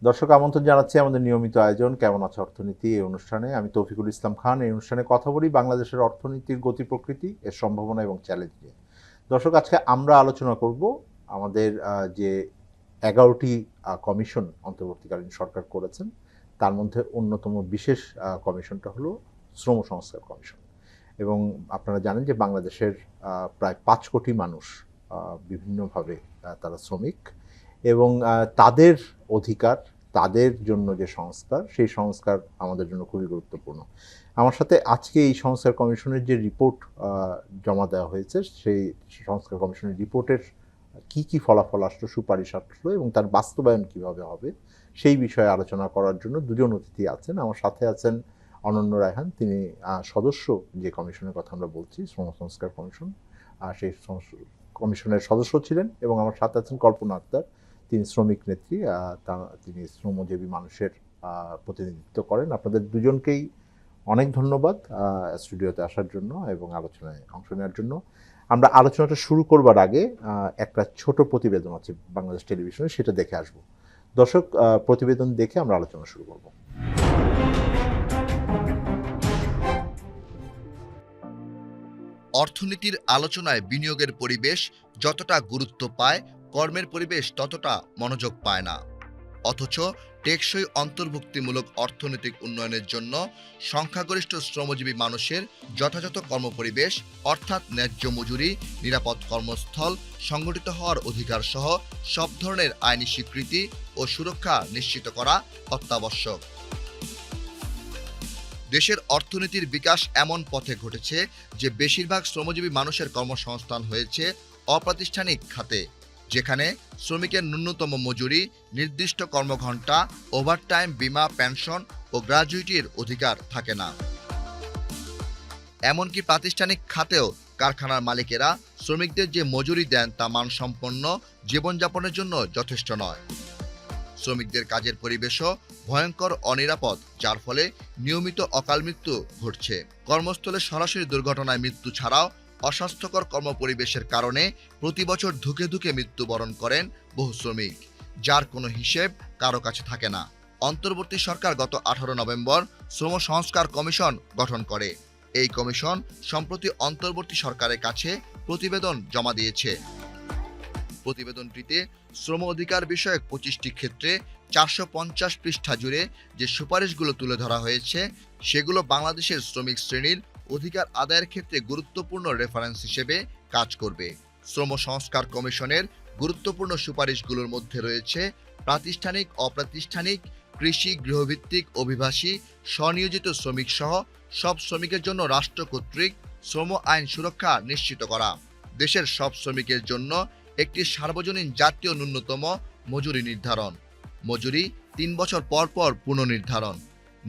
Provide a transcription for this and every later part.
দর্শক আমন্ত্রণ জানাচ্ছি আমাদের নিয়মিত আয়োজন কেমন আছে অর্থনীতি এই অনুষ্ঠানে। আমি তৌফিকুল ইসলাম খান। এই অনুষ্ঠানে কথা বলি বাংলাদেশের অর্থনীতির গতি প্রকৃতি, এর সম্ভাবনা এবং চ্যালেঞ্জ নিয়ে। দর্শক, আজকে আমরা আলোচনা করব আমাদের যে 11টি কমিশন অন্তর্বর্তীকালীন সরকার করেছেন, তার মধ্যে অন্যতম বিশেষ কমিশনটা হলো শ্রম সংস্কার কমিশন। এবং আপনারা জানেন যে বাংলাদেশের প্রায় 5 কোটি মানুষ বিভিন্নভাবে তারা শ্রমিক, এবং তাদের অধিকার, তাদের জন্য যে সংস্কার, সেই সংস্কার আমাদের জন্য খুবই গুরুত্বপূর্ণ। আমার সাথে আজকে এই সংস্কার কমিশনের যে রিপোর্ট জমা দেওয়া হয়েছে, সেই সংস্কার কমিশনের রিপোর্টের কি কি ফলাফল আসলো, সুপারিশ আসলো এবং তার বাস্তবায়ন কিভাবে হবে, সেই বিষয়ে আলোচনা করার জন্য দুজন অতিথি আছেন। আমার সাথে আছেন অনন্য রায়হান, তিনি সদস্য, যে কমিশনের কথা আমরা বলছি শ্রম সংস্কার কমিশন, সেই কমিশনের সদস্য ছিলেন। এবং আমার সাথে আছেন কল্পনা আক্তার, তিনি শ্রমিক নেত্রী, তিনি শ্রমজীবী মানুষের প্রতিনিধিত্ব করেন। আপনাদের দুজনকেই অনেক ধন্যবাদ স্টুডিওতে আসার জন্য এবং আলোচনায় অংশ নেওয়ার জন্য। আমরা আলোচনাটা শুরু করবার আগে একটা ছোট প্রতিবেদন আছে বাংলাদেশ টেলিভিশনে, সেটা দেখে আসব। দর্শক, প্রতিবেদন দেখে আমরা আলোচনা শুরু করব। অর্থনীতির আলোচনায় বিনিয়োগের পরিবেশ যতটা গুরুত্ব পায়, কর্মের পরিবেশ ততটা মনোযোগ পায় না। অথচ টেকসই অন্তর্ভুক্তিমূলক অর্থনৈতিক উন্নয়নের জন্য সংখ্যাগরিষ্ঠ শ্রমজীবী মানুষের যথাযথ কর্মপরিবেশ, অর্থাৎ ন্যায্য মজুরি, নিরাপদ কর্মস্থল, সংগঠিত হওয়ার অধিকার সহ সব ধরনের আইনি স্বীকৃতি ও সুরক্ষা নিশ্চিত করা অত্যাবশ্যক। দেশের অর্থনীতির বিকাশ এমন পথে ঘটেছে যে বেশিরভাগ শ্রমজীবী মানুষের কর্মসংস্থান হয়েছে অপ্রাতিষ্ঠানিক খাতে, যেখানে শ্রমিকের ন্যূনতম মজুরি, নির্দিষ্ট কর্মঘণ্টা, ওভারটাইম, বীমা, পেনশন ও গ্র্যাজুইটির অধিকার থাকে না। এমনকি প্রাতিষ্ঠানিক খাতেও কারখানার মালিকেরা শ্রমিকদের যে মজুরি দেন তা মানসম্পন্ন জীবনযাপনের জন্য যথেষ্ট নয়। শ্রমিকদের কাজের পরিবেশও ভয়ঙ্কর অনিরাপদ, যার ফলে নিয়মিত অকাল মৃত্যু ঘটছে। কর্মস্থলে সরাসরি দুর্ঘটনায় মৃত্যু ছাড়াও অস্বাস্থ্যকর কর্মপরিবেশের কারণে প্রতি বছর ধুকে ধুকে মৃত্যুবরণ করেন বহু শ্রমিক, যার কোনো হিসেব কারো কাছে থাকে না। অন্তর্বর্তী সরকার গত 18 নভেম্বর শ্রম সংস্কার কমিশন গঠন করে। এই কমিশন সম্প্রতি অন্তর্বর্তী সরকারের কাছে প্রতিবেদন জমা দিয়েছে। প্রতিবেদনটিতে শ্রম অধিকার বিষয়ক 25টি ক্ষেত্রে 450 পৃষ্ঠা জুড়ে যে সুপারিশগুলো তুলে ধরা হয়েছে, সেগুলো বাংলাদেশের শ্রমিক শ্রেণীর অধিকার আদায়ের ক্ষেত্রে গুরুত্বপূর্ণ রেফারেন্স হিসেবে কাজ করবে। শ্রম সংস্কার কমিশনের গুরুত্বপূর্ণ সুপারিশগুলোর মধ্যে রয়েছে প্রাতিষ্ঠানিক, অপ্রাতিষ্ঠানিক, কৃষি, গৃহভিত্তিক, অভিবাসী, স্বনিয়োজিত শ্রমিক সহ সব শ্রমিকের জন্য রাষ্ট্র কর্তৃক শ্রম আইন সুরক্ষা নিশ্চিত করা, দেশের সব শ্রমিকের জন্য একটি সার্বজনীন জাতীয় ন্যূনতম মজুরি নির্ধারণ, মজুরি 3 বছর পর পর পুনর্নির্ধারণ,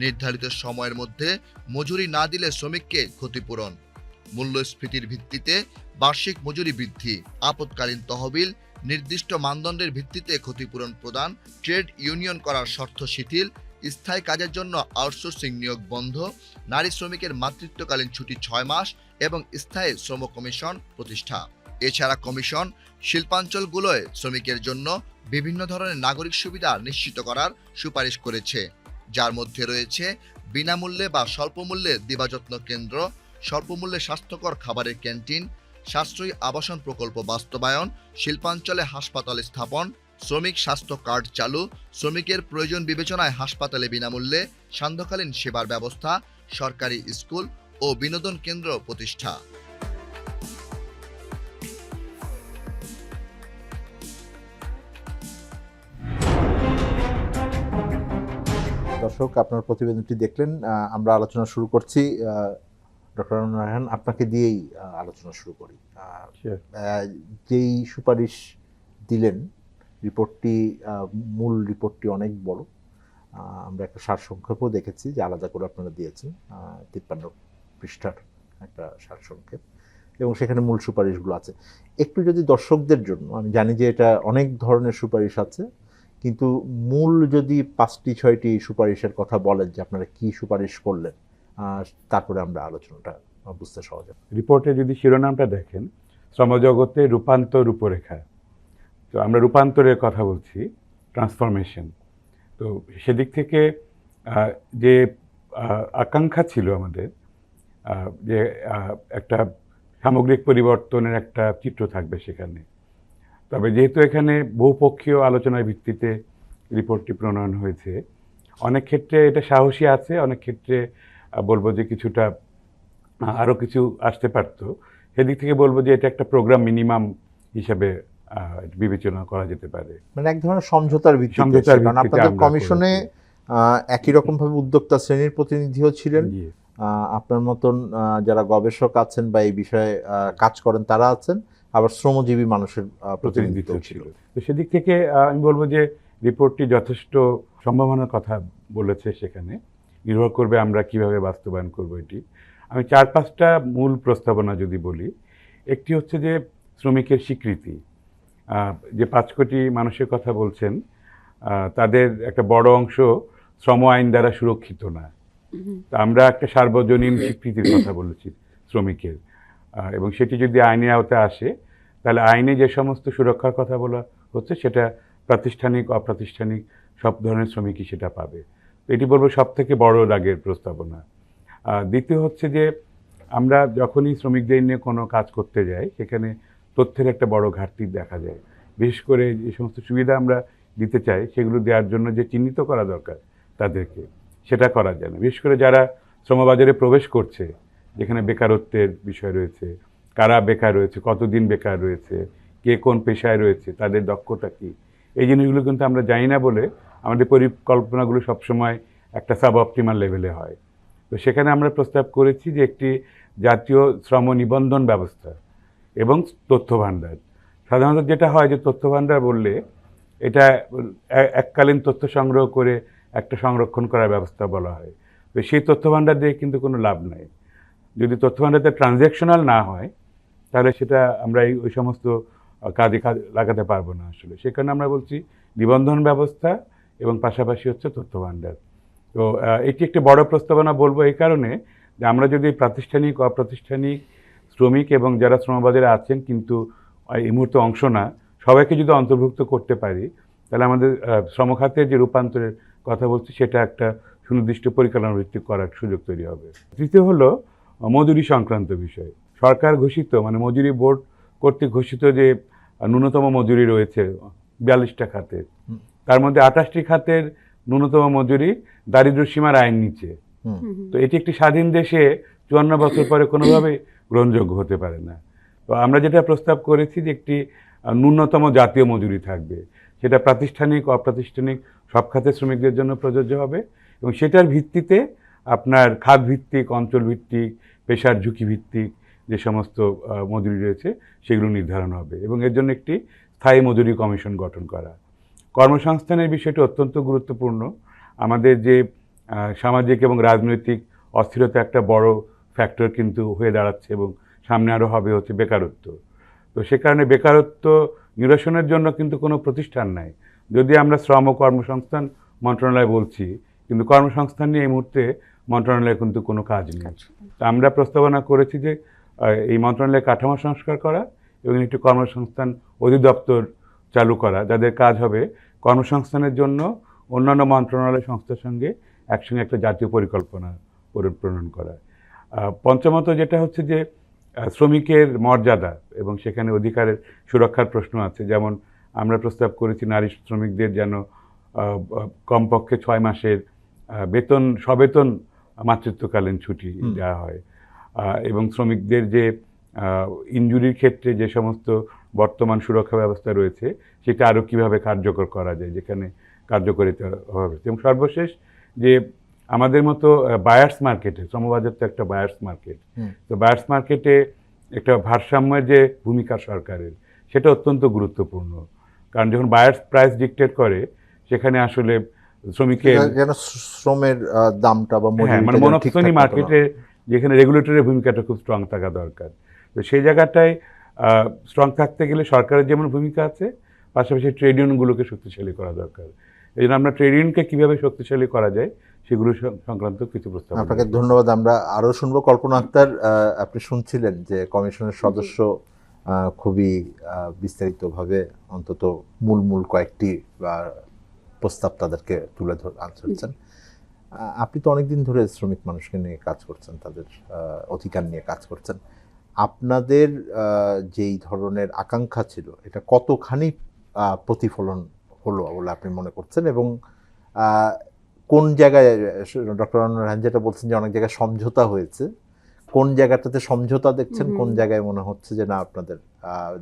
নির্ধারিত সময়ের মধ্যে মজুরি না দিলে শ্রমিককে ক্ষতিপূরণ, মূল্যস্ফীতির ভিত্তিতে বার্ষিক মজুরি বৃদ্ধি, আপৎকালীন তহবিল, নির্দিষ্ট মানদণ্ডের ভিত্তিতে ক্ষতিপূরণ প্রদান, ট্রেড ইউনিয়ন করার শর্ত শিথিল, স্থায়ী কাজের জন্য আউটসোর্সিং নিয়োগ বন্ধ, নারী শ্রমিকের মাতৃত্বকালীন ছুটি 6 মাস এবং স্থায়ী শ্রম কমিশন প্রতিষ্ঠা। এছাড়া কমিশন শিল্পাঞ্চলগুলোয় শ্রমিকের জন্য বিভিন্ন ধরনের নাগরিক সুবিধা নিশ্চিত করার সুপারিশ করেছে, যার মধ্যে রয়েছে বিনামূল্যে বা স্বল্পমূল্যে দিবাযত্ন কেন্দ্র, স্বল্পমূল্যে স্বাস্থ্যকর খাবারের ক্যান্টিন, সাশ্রয়ী আবাসন প্রকল্প বাস্তবায়ন, শিল্পাঞ্চলে হাসপাতাল স্থাপন, শ্রমিক স্বাস্থ্য কার্ড চালু, শ্রমিকের প্রয়োজন বিবেচনায় হাসপাতালে বিনামূল্যে সান্ধ্যকালীন সেবার ব্যবস্থা, সরকারি স্কুল ও বিনোদন কেন্দ্র প্রতিষ্ঠা। দর্শক, আপনার প্রতিবেদনটি দেখলেন। আমরা আলোচনা শুরু করছি। ডক্টর রায়হান, আপনাকে দিয়েই আলোচনা শুরু করি। যেই সুপারিশ দিলেন, রিপোর্টটি, মূল রিপোর্টটি অনেক বড়। আমরা একটা সারসংক্ষেপও দেখেছি যে আলাদা করে আপনারা দিয়েছেন, 53 পৃষ্ঠার একটা সারসংক্ষেপ, এবং সেখানে মূল সুপারিশগুলো আছে। একটু যদি দর্শকদের জন্য, আমি জানি যে এটা অনেক ধরনের সুপারিশ আছে, কিন্তু মূল যদি 5টি-6টি সুপারিশের কথা বলেন যে আপনারা কি সুপারিশ করলেন, তারপরে আমরা আলোচনাটা বুঝতে সহজ হবে। রিপোর্টে যদি শিরোনামটা দেখেন, শ্রমজগতে রূপান্তর রূপরেখা, তো আমরা রূপান্তরের কথা বলছি, ট্রান্সফরমেশন। তো সেদিক থেকে যে আকাঙ্ক্ষা ছিল আমাদের যে একটা সামগ্রিক পরিবর্তনের একটা চিত্র থাকবে সেখানে। তবে যেহেতু এখানে বহুপক্ষীয় আলোচনার ভিত্তিতে রিপোর্টটি প্রণয়ন হয়েছে, অনেক ক্ষেত্রে এটা সাহসী আছে, অনেক ক্ষেত্রে বলবো যে কিছুটা আরও কিছু আসতে পারতো। সেদিক থেকে বলবো যে এটা একটা প্রোগ্রাম মিনিমাম হিসাবে বিবেচনা করা যেতে পারে। মানে এক ধরনের সমঝোতার ভিত্তিতে, সমঝোতার কারণ ভিত্তিতে আপনাদের আমরা কমিশনে একই রকম ভাবে উদ্যোক্তা শ্রেণীর প্রতিনিধিও ছিলেন, জি। আপনার মতন যারা গবেষক আছেন বা এই বিষয়ে কাজ করেন তারা আছেন, আবার শ্রমজীবী মানুষের প্রতিনিধিত্ব ছিল। তো সেদিক থেকে আমি বলবো যে রিপোর্টটি যথেষ্ট সম্ভাবনার কথা বলেছে, সেখানে নির্ভর করবে আমরা কিভাবে বাস্তবায়ন করব এটি। আমি 4-5টা মূল প্রস্তাবনা যদি বলি, একটি হচ্ছে যে শ্রমিকের স্বীকৃতি। যে 5 কোটি মানুষের কথা বলছেন, তাদের একটা বড় অংশ শ্রম আইন দ্বারা সুরক্ষিত না। তা আমরা একটা সার্বজনীন স্বীকৃতির কথা বলেছি শ্রমিকের, এবং সেটি যদি আইনের আওতায় আসে তাহলে আইনে যে সমস্ত সুরক্ষার কথা বলা হচ্ছে সেটা প্রাতিষ্ঠানিক অপ্রাতিষ্ঠানিক সব ধরনের শ্রমিকই সেটা পাবে। তো এটি বলবো সব থেকে বড় দাগের প্রস্তাবনা। দ্বিতীয় হচ্ছে যে আমরা যখনই শ্রমিকদের নিয়ে কোনো কাজ করতে যাই সেখানে তথ্যের একটা বড় ঘাটতি দেখা যায়। বিশেষ করে যে সমস্ত সুবিধা আমরা দিতে চাই সেগুলো দেওয়ার জন্য যে চিহ্নিত করা দরকার তাদেরকে, সেটা করা যায় না। বিশেষ করে যারা শ্রমবাজারে প্রবেশ করছে, যেখানে বেকারত্বের বিষয় রয়েছে, কারা বেকার রয়েছে, কতদিন বেকার রয়েছে, কে কোন পেশায় রয়েছে, তাদের দক্ষতা কী, এই জিনিসগুলো কিন্তু আমরা জানি না বলে আমাদের পরিকল্পনাগুলো সবসময় একটা সাব অপটিমাল লেভেলে হয়। তো সেখানে আমরা প্রস্তাব করেছি যে একটি জাতীয় শ্রম নিবন্ধন ব্যবস্থা এবং তথ্য ভাণ্ডার। সাধারণত যেটা হয় যে তথ্য ভাণ্ডার বললে এটা এককালীন তথ্য সংগ্রহ করে একটা সংরক্ষণ করার ব্যবস্থা বলা হয়। তো সেই তথ্য ভাণ্ডার দিয়ে কিন্তু কোনো লাভ নাই। যদি তথ্য ভাণ্ডারটা ট্রানজ্যাকশনাল না হয় তাহলে সেটা আমরা ওই সমস্ত কাজে লাগাতে পারবো না আসলে। সেখানে আমরা বলছি নিবন্ধন ব্যবস্থা এবং পাশাপাশি হচ্ছে তথ্য ভাণ্ডার। তো এটি একটি বড় প্রস্তাবনা বলবো এই কারণে যে আমরা যদি প্রাতিষ্ঠানিক অপ্রাতিষ্ঠানিক শ্রমিক এবং যারা শ্রমবাজারে আছেন কিন্তু এই মুহূর্তে অংশ না, সবাইকে যদি অন্তর্ভুক্ত করতে পারি তাহলে আমাদের শ্রমখাতের যে রূপান্তরের কথা বলছি সেটা একটা সুনির্দিষ্ট পরিকল্পনা ভিত্তিক করার সুযোগ তৈরি হবে। তৃতীয় হলো মজুরি সংক্রান্ত বিষয়। সরকার ঘোষিত মানে মজুরি বোর্ড কর্তৃক ঘোষিত যে ন্যূনতম মজুরি রয়েছে 42টা খাতের, তার মধ্যে 28টি খাতের ন্যূনতম মজুরি দারিদ্র্য সীমার আইন নিচে। তো এটি একটি স্বাধীন দেশে 54 বছর পরে কোনোভাবেই গ্রহণযোগ্য হতে পারে না। তো আমরা যেটা প্রস্তাব করেছি যে একটি ন্যূনতম জাতীয় মজুরি থাকবে, সেটা প্রাতিষ্ঠানিক অপ্রাতিষ্ঠানিক সব খাতের শ্রমিকদের জন্য প্রযোজ্য হবে এবং সেটার ভিত্তিতে আপনার খাত ভিত্তিক, অঞ্চল ভিত্তিক, পেশার ঝুঁকি ভিত্তিক যে সমস্ত মজুরি রয়েছে সেগুলো নির্ধারণ হবে এবং এর জন্য একটি স্থায়ী মজুরি কমিশন গঠন করা। কর্মসংস্থানের বিষয়টি অত্যন্ত গুরুত্বপূর্ণ। আমাদের যে সামাজিক এবং রাজনৈতিক অস্থিরতা একটা বড় ফ্যাক্টর কিন্তু হয়ে দাঁড়াচ্ছে এবং সামনে আরও হবে হচ্ছে বেকারত্ব। তো সে কারণে বেকারত্ব নিরসনের জন্য কিন্তু কোনো প্রতিষ্ঠান নাই। যদি আমরা শ্রম ও কর্মসংস্থান মন্ত্রণালয় বলছি, কিন্তু কর্মসংস্থান নিয়ে এই মুহূর্তে মন্ত্রণালয়ে কিন্তু কোনো কাজ নেই। তো আমরা প্রস্তাবনা করেছি যে এই মন্ত্রণালয়ের কাঠামো সংস্কার করা এবং একটি কর্মসংস্থান অধিদপ্তর চালু করা, যাদের কাজ হবে কর্মসংস্থানের জন্য অন্যান্য মন্ত্রণালয় সংস্থার সঙ্গে একসঙ্গে একটা জাতীয় পরিকল্পনা প্রণয়ন করা। পঞ্চমত যেটা হচ্ছে যে শ্রমিকের মর্যাদা এবং সেখানে অধিকারের সুরক্ষার প্রশ্ন আছে। যেমন আমরা প্রস্তাব করেছি নারী শ্রমিকদের যেন কমপক্ষে 6 মাসের বেতন সবেতন মাতৃত্বকালীন ছুটি দেওয়া হয় এবং শ্রমিকদের যে ইনজুরির ক্ষেত্রে যে সমস্ত বর্তমান সুরক্ষা ব্যবস্থা রয়েছে সেটা আরও কীভাবে কার্যকর করা যায়, যেখানে কার্যকারিতা হবে। এবং সর্বশেষ যে আমাদের মতো বায়ার্স মার্কেটে, শ্রমবাজার তো একটা বায়ার্স মার্কেট, তো বায়ার্স মার্কেটে একটা ভারসাম্যের যে ভূমিকা সরকারের সেটা অত্যন্ত গুরুত্বপূর্ণ। কারণ যখন বায়ার্স প্রাইস ডিকটেট করে সেখানে আসলে শ্রমিকের যেন শ্রমের দামটা বা মানে মনোপসনি মার্কেটে যেখানে রেগুলেটরের ভূমিকাটা খুব স্ট্রং থাকা দরকার। তো সেই জায়গাটায় স্ট্রং থাকতে গেলে সরকারের যেমন ভূমিকা আছে, পাশাপাশি ট্রেড ইউনিয়নগুলোকে শক্তিশালী করা দরকার। এই জন্য আমরা ট্রেড ইউনিয়নকে কীভাবে শক্তিশালী করা যায় সেগুলো সংক্রান্ত কিছু প্রস্তাব। আপনাকে ধন্যবাদ। আমরা আরও শুনবো। কল্পনা আক্তার, আপনি শুনছিলেন যে কমিশনের সদস্য খুবই বিস্তারিতভাবে অন্তত মূল কয়েকটি প্রস্তাব তাদেরকে তুলে ধরছেন। আপনি তো অনেকদিন ধরে শ্রমিক মানুষকে নিয়ে কাজ করছেন, তাদের অধিকার নিয়ে কাজ করছেন। আপনাদের যেই ধরনের আকাঙ্ক্ষা ছিল এটা কতখানি প্রতিফলন হলো বলে আপনি মনে করছেন, এবং কোন জায়গায় ডক্টর আনোয়ার রায়হান যেটা বলছেন যে অনেক জায়গায় সমঝোতা হয়েছে, কোন জায়গাটাতে সমঝোতা দেখছেন, কোন জায়গায় মনে হচ্ছে যে না আপনাদের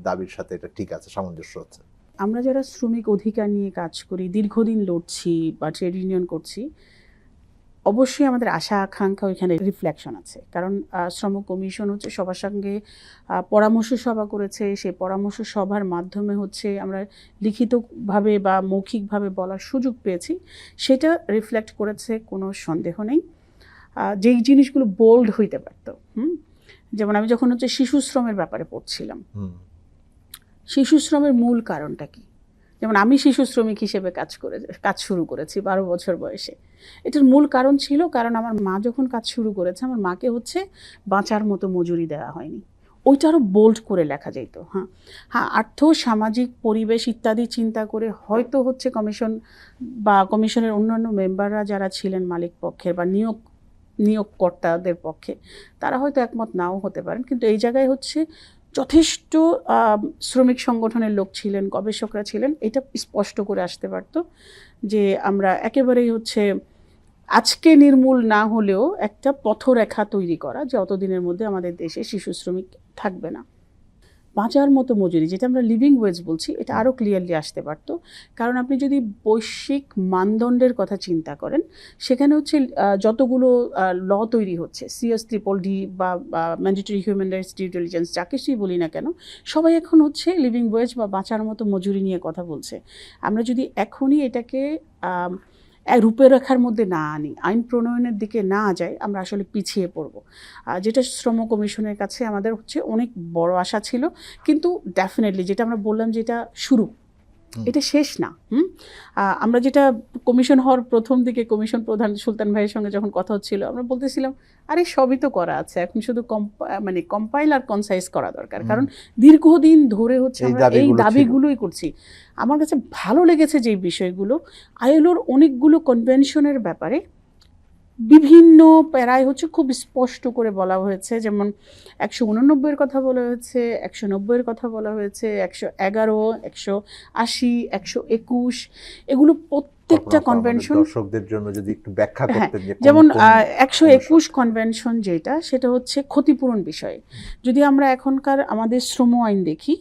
দাবির সাথে এটা ঠিক আছে, সামঞ্জস্য হচ্ছে? আমরা যারা শ্রমিক অধিকার নিয়ে কাজ করি, দীর্ঘদিন লড়ছি বা ট্রেড ইউনিয়ন করছি, অবশ্যই আমাদের আশা আকাঙ্ক্ষা ওইখানে রিফ্লেকশন আছে। কারণ শ্রম কমিশন হচ্ছে সবার সঙ্গে পরামর্শ সভা করেছে, সেই পরামর্শ সভার মাধ্যমে হচ্ছে আমরা লিখিতভাবে বা মৌখিকভাবে বলার সুযোগ পেয়েছি, সেটা রিফ্লেক্ট করেছে, কোনো সন্দেহ নেই। যেই জিনিসগুলো বোল্ড হইতে পারতো, যেমন আমি যখন হচ্ছে শিশু শ্রমের ব্যাপারে পড়ছিলাম, শিশু শ্রমের মূল কারণটা কি? যেমন আমি শিশু শ্রমিক হিসেবে কাজ শুরু করেছি 12 বছর বয়সে। এটার মূল কারণ ছিল, কারণ আমার মা যখন কাজ শুরু করেছে আমার মাকে হচ্ছে বাঁচার মতো মজুরি দেওয়া হয়নি। ওইটা আরও বোল্ড করে লেখা যেত। হ্যাঁ, আর্থ সামাজিক পরিবেশ ইত্যাদি চিন্তা করে হয়তো হচ্ছে কমিশন বা কমিশনের অন্যান্য মেম্বাররা যারা ছিলেন মালিক পক্ষের বা নিয়োগকর্তাদের পক্ষে, তারা হয়তো একমত নাও হতে পারেন, কিন্তু এই জায়গায় হচ্ছে যথেষ্ট শ্রমিক সংগঠনের লোক ছিলেন, গবেষকরা ছিলেন, এটা স্পষ্ট করে আসতে পারত যে আমরা একেবারেই হচ্ছে আজকে নির্মূল না হলেও একটা পথরেখা তৈরি করা, যে অতদিনের মধ্যে আমাদের দেশে শিশু শ্রমিক থাকবে না। বাঁচার মতো মজুরি, যেটা আমরা লিভিং ওয়েজ বলছি, এটা আরও ক্লিয়ারলি আসতে পারতো। কারণ আপনি যদি বৈশ্বিক মানদণ্ডের কথা চিন্তা করেন, সেখানে হচ্ছে যতগুলো ল তৈরি হচ্ছে, CS-DDD বা mandatory human rights due diligence, যা কিছুই বলি না কেন, সবাই এখন হচ্ছে লিভিং ওয়েজ বা বাঁচার মতো মজুরি নিয়ে কথা বলছে। আমরা যদি এখনই এটাকে রূপরেখার মধ্যে না আনি, আইন প্রণয়নের দিকে না যাই, আমরা আসলে পিছিয়ে পড়ব। যেটা শ্রম কমিশনের কাছে আমাদের হচ্ছে অনেক বড় আশা ছিল, কিন্তু ডেফিনেটলি যেটা আমরা বললাম যে এটা শুরু, এটা শেষ না। আমরা যেটা কমিশন হওয়ার প্রথম দিকে কমিশন প্রধান সুলতান ভাইয়ের সঙ্গে যখন কথা হচ্ছিল, আমরা বলতেছিলাম আরে সবই তো করা আছে, এখন শুধু কম্পাইল আর কনসাইজ করা দরকার। কারণ দীর্ঘদিন ধরে হচ্ছে আমরা এই দাবিগুলোই করছি। আমার কাছে ভালো লেগেছে যে বিষয়গুলো, আইএলওর অনেকগুলো কনভেনশনের ব্যাপারে বিভিন্ন প্যারায় হচ্ছে খুব স্পষ্ট করে বলা হয়েছে। যেমন 189 কথা বলা হয়েছে, 190 কথা বলা হয়েছে, 111, 180, 121, এগুলো প্রত্যেকটা কনভেনশন দর্শকদের জন্য যদি একটু ব্যাখ্যা করতেন। যেমন 121 কনভেনশন যেটা, সেটা হচ্ছে ক্ষতিপূরণ বিষয়ে। যদি আমরা এখনকার আমাদের শ্রম আইন দেখি,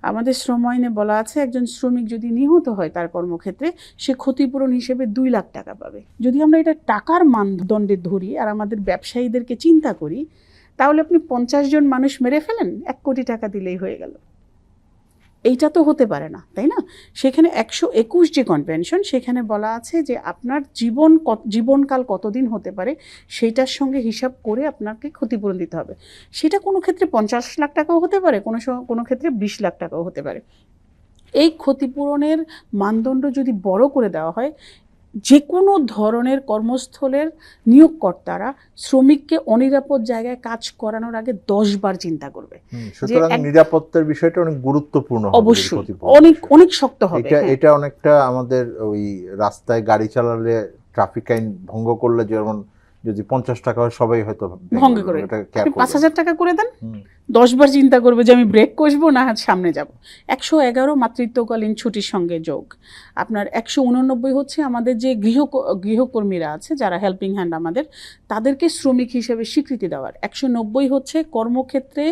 আমাদের শ্রম আইনে বলা আছে একজন শ্রমিক যদি নিহত হয় তার কর্মক্ষেত্রে, সে ক্ষতিপূরণ হিসেবে 2 লাখ টাকা পাবে। যদি আমরা এটা টাকার মানদণ্ডে ধরি আর আমাদের ব্যবসায়ীদেরকে চিন্তা করি, তাহলে আপনি 50 জন মানুষ মেরে ফেলেন, 1 কোটি টাকা দিলেই হয়ে গেল। এইটা তো হতে পারে না, তাই না? সেখানে 121 যে কনভেনশন, সেখানে বলা আছে যে আপনার জীবনকাল কতদিন হতে পারে সেইটার সঙ্গে হিসাব করে আপনাকে ক্ষতিপূরণ দিতে হবে। সেটা কোনো ক্ষেত্রে 50 লাখ টাকাও হতে পারে, কোনো ক্ষেত্রে 20 লাখ টাকাও হতে পারে। এই ক্ষতিপূরণের মানদণ্ড যদি বড় করে দেওয়া হয়, যে কোনো ধরনের কর্মস্থলের নিয়োগকর্তারা শ্রমিককে অনিরাপদ জায়গায় কাজ করানোর আগে 10 বার চিন্তা করবে। সুতরাং নিরাপত্তার বিষয়টা অনেক গুরুত্বপূর্ণ, অবশ্যই অনেক শক্ত হবে। এটা অনেকটা আমাদের ওই রাস্তায় গাড়ি চালালে ট্রাফিক আইন ভঙ্গ করলে যেমন যদি 50 টাকা হয় সবাই হয়তো ভঙ্গ করে, 5000 টাকা করে দেন, 10 বার চিন্তা করবে যে আমি ব্রেক কষবো না সামনে যাব। 111 মাতৃত্বকালীন ছুটির সঙ্গে যোগ। আপনার 189 হচ্ছে আমাদের যে গৃহকর্মীরা আছে, যারা হেল্পিং হ্যান্ড আমাদের, তাদেরকে শ্রমিক হিসেবে স্বীকৃতি দেওয়ার। 190 হচ্ছে কর্মক্ষেত্রে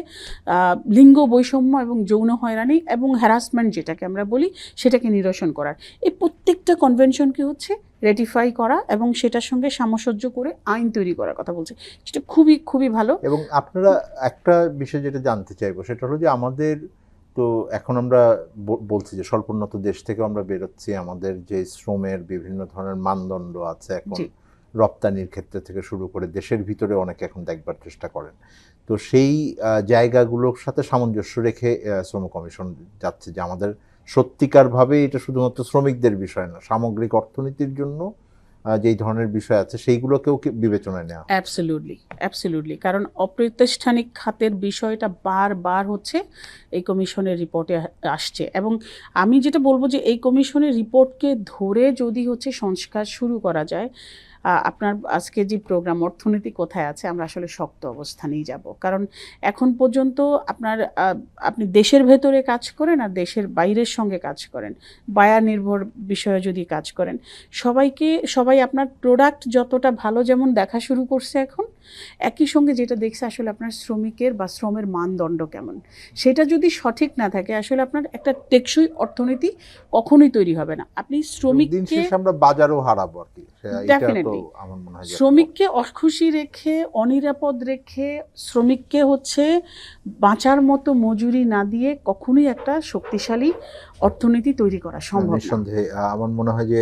লিঙ্গ বৈষম্য এবং যৌন হয়রানি এবং হ্যারাসমেন্ট যেটাকে আমরা বলি, সেটাকে নিরসন করার। এই প্রত্যেকটা কনভেনশনকে হচ্ছে রেটিফাই করা এবং সেটার সঙ্গে সামঞ্জস্য করে আইন তৈরি করার কথা বলছে, সেটা খুবই খুবই ভালো। এবং আপনারা একটা বিষয় যেটা জানতে চাইবো সেটা হলো যে আমাদের তো এখন আমরা বলছি যে স্বল্পোন্নত দেশ থেকে আমরা বেরোচ্ছি, আমাদের যে শ্রমের বিভিন্ন ধরনের মানদণ্ড আছে এখন রপ্তানির ক্ষেত্রে থেকে শুরু করে দেশের ভিতরে অনেকে এখন দেখবার চেষ্টা করেন, তো সেই জায়গাগুলোর সাথে সামঞ্জস্য রেখে শ্রম কমিশন যাচ্ছে যে আমাদের সত্যিকারভাবে এটা শুধুমাত্র শ্রমিকদের বিষয় না, সামগ্রিক অর্থনীতির জন্য যেই ধরনের বিষয় আছে সেইগুলোকেও কি বিবেচনায় নেওয়া? অ্যাবসলিউটলি, কারণ অপ্রাতিষ্ঠানিক খাতের বিষয়টা বারবার হচ্ছে এই কমিশনের রিপোর্টে আসছে, এবং আমি যেটা বলবো যে এই কমিশনের রিপোর্টকে ধরে যদি হচ্ছে সংস্কার শুরু করা যায়, আপনার আজকে যে প্রোগ্রাম অর্থনীতি কোথায় আছে, আমরা আসলে শক্ত অবস্থানেই যাব। কারণ এখন পর্যন্ত আপনি দেশের ভেতরে কাজ করেন আর দেশের বাইরের সঙ্গে কাজ করেন, বায়ার নির্ভর বিষয়ে যদি কাজ করেন, সবাই আপনার প্রোডাক্ট যতটা ভালো যেমন দেখা শুরু করছে এখন, একই সঙ্গে যেটা দেখছে আসলে আপনার শ্রমিকের বা শ্রমের মানদণ্ড কেমন, সেটা যদি সঠিক না থাকে আসলে আপনার একটা টেকসই অর্থনীতি কখনোই তৈরি হবে না। আপনি দিন শ্রমিককে শেষে আমরা বাজারও হারাবো আর কি, এটা তো Definitely. আমার মনে হয় যে শ্রমিককে অখুশি রেখে, অনিরাপদ রেখে, শ্রমিককে হচ্ছে বাঁচার মতো মজুরি না দিয়ে কখনোই একটা শক্তিশালী অর্থনীতি তৈরি করা সম্ভব না। নিঃসন্দেহে আমার মনে হয় যে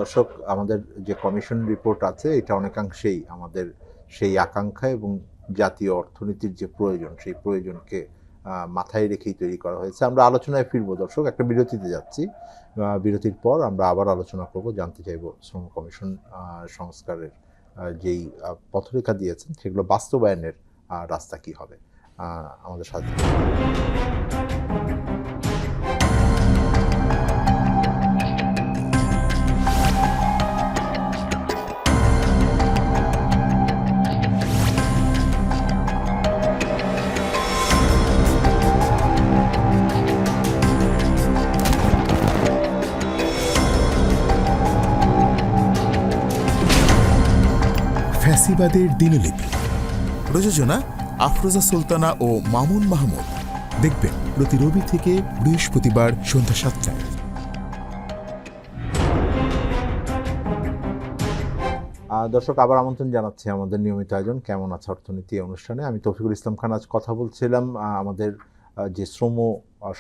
দর্শক, আমাদের যে কমিশন রিপোর্ট আছে এটা অনেকাংশেই আমাদের সেই আকাঙ্ক্ষা এবং জাতীয় অর্থনীতির যে প্রয়োজন, সেই প্রয়োজনকে মাথায় রেখেই তৈরি করা হয়েছে। আমরা আলোচনায় ফিরবো দর্শক, একটা বিরতিতে যাচ্ছি। বিরতির পর আমরা আবার আলোচনা করব, জানতে চাইব শ্রম কমিশন সংস্কারের যেই পথরেখা দিয়েছেন সেগুলো বাস্তবায়নের রাস্তা কি হবে। আমাদের সাথে ফ্যাসিবাদের দিনলিপি, প্রযোজনা আফরোজা সুলতানা ও মামুন মাহমুদ। দেখবেন প্রতি রবি থেকে বৃহস্পতিবার সন্ধ্যা 7টায়। দর্শক, আবার আমন্ত্রণ জানাচ্ছি আমাদের নিয়মিত আয়োজন কেমন আছে অর্থনীতি অনুষ্ঠানে। আমি তৌফিকুল ইসলাম খান আজ কথা বলছিলাম আমাদের যে শ্রম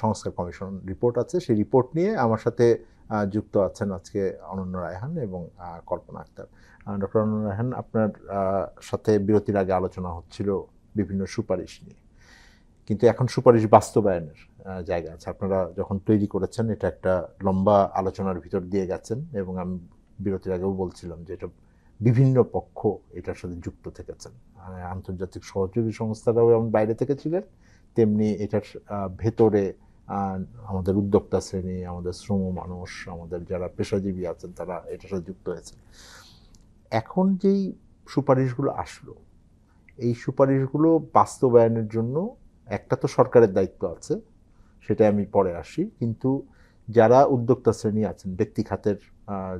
সংস্কার কমিশন রিপোর্ট আছে সেই রিপোর্ট নিয়ে। আমার সাথে যুক্ত আছেন আজকে অনন্য রায়হান এবং কল্পনা আক্তার। ডক্টর অনন্য রায়হান, আপনার সাথে বিরতির আগে আলোচনা হচ্ছিল বিভিন্ন সুপারিশ নিয়ে, কিন্তু এখন সুপারিশ বাস্তবায়নের জায়গা আছে। আপনারা যখন তৈরি করেছেন এটা একটা লম্বা আলোচনার ভিতর দিয়ে গেছেন, এবং আমি বিরতির আগেও বলছিলাম যে এটা বিভিন্ন পক্ষ এটার সাথে যুক্ত থেকেছেন। আন্তর্জাতিক সহযোগী সংস্থারাও যেমন বাইরে থেকে ছিলেন, তেমনি এটার ভেতরে আমাদের উদ্যোক্তা শ্রেণী, আমাদের শ্রম মানুষ, আমাদের যারা পেশাজীবী আছেন তারা এটার সাথে যুক্ত হয়েছেন। এখন যেই সুপারিশগুলো আসলো, এই সুপারিশগুলো বাস্তবায়নের জন্য একটা তো সরকারের দায়িত্ব আছে, সেটা আমি পরে আসি, কিন্তু যারা উদ্যোক্তা শ্রেণী আছেন, ব্যক্তি খাতের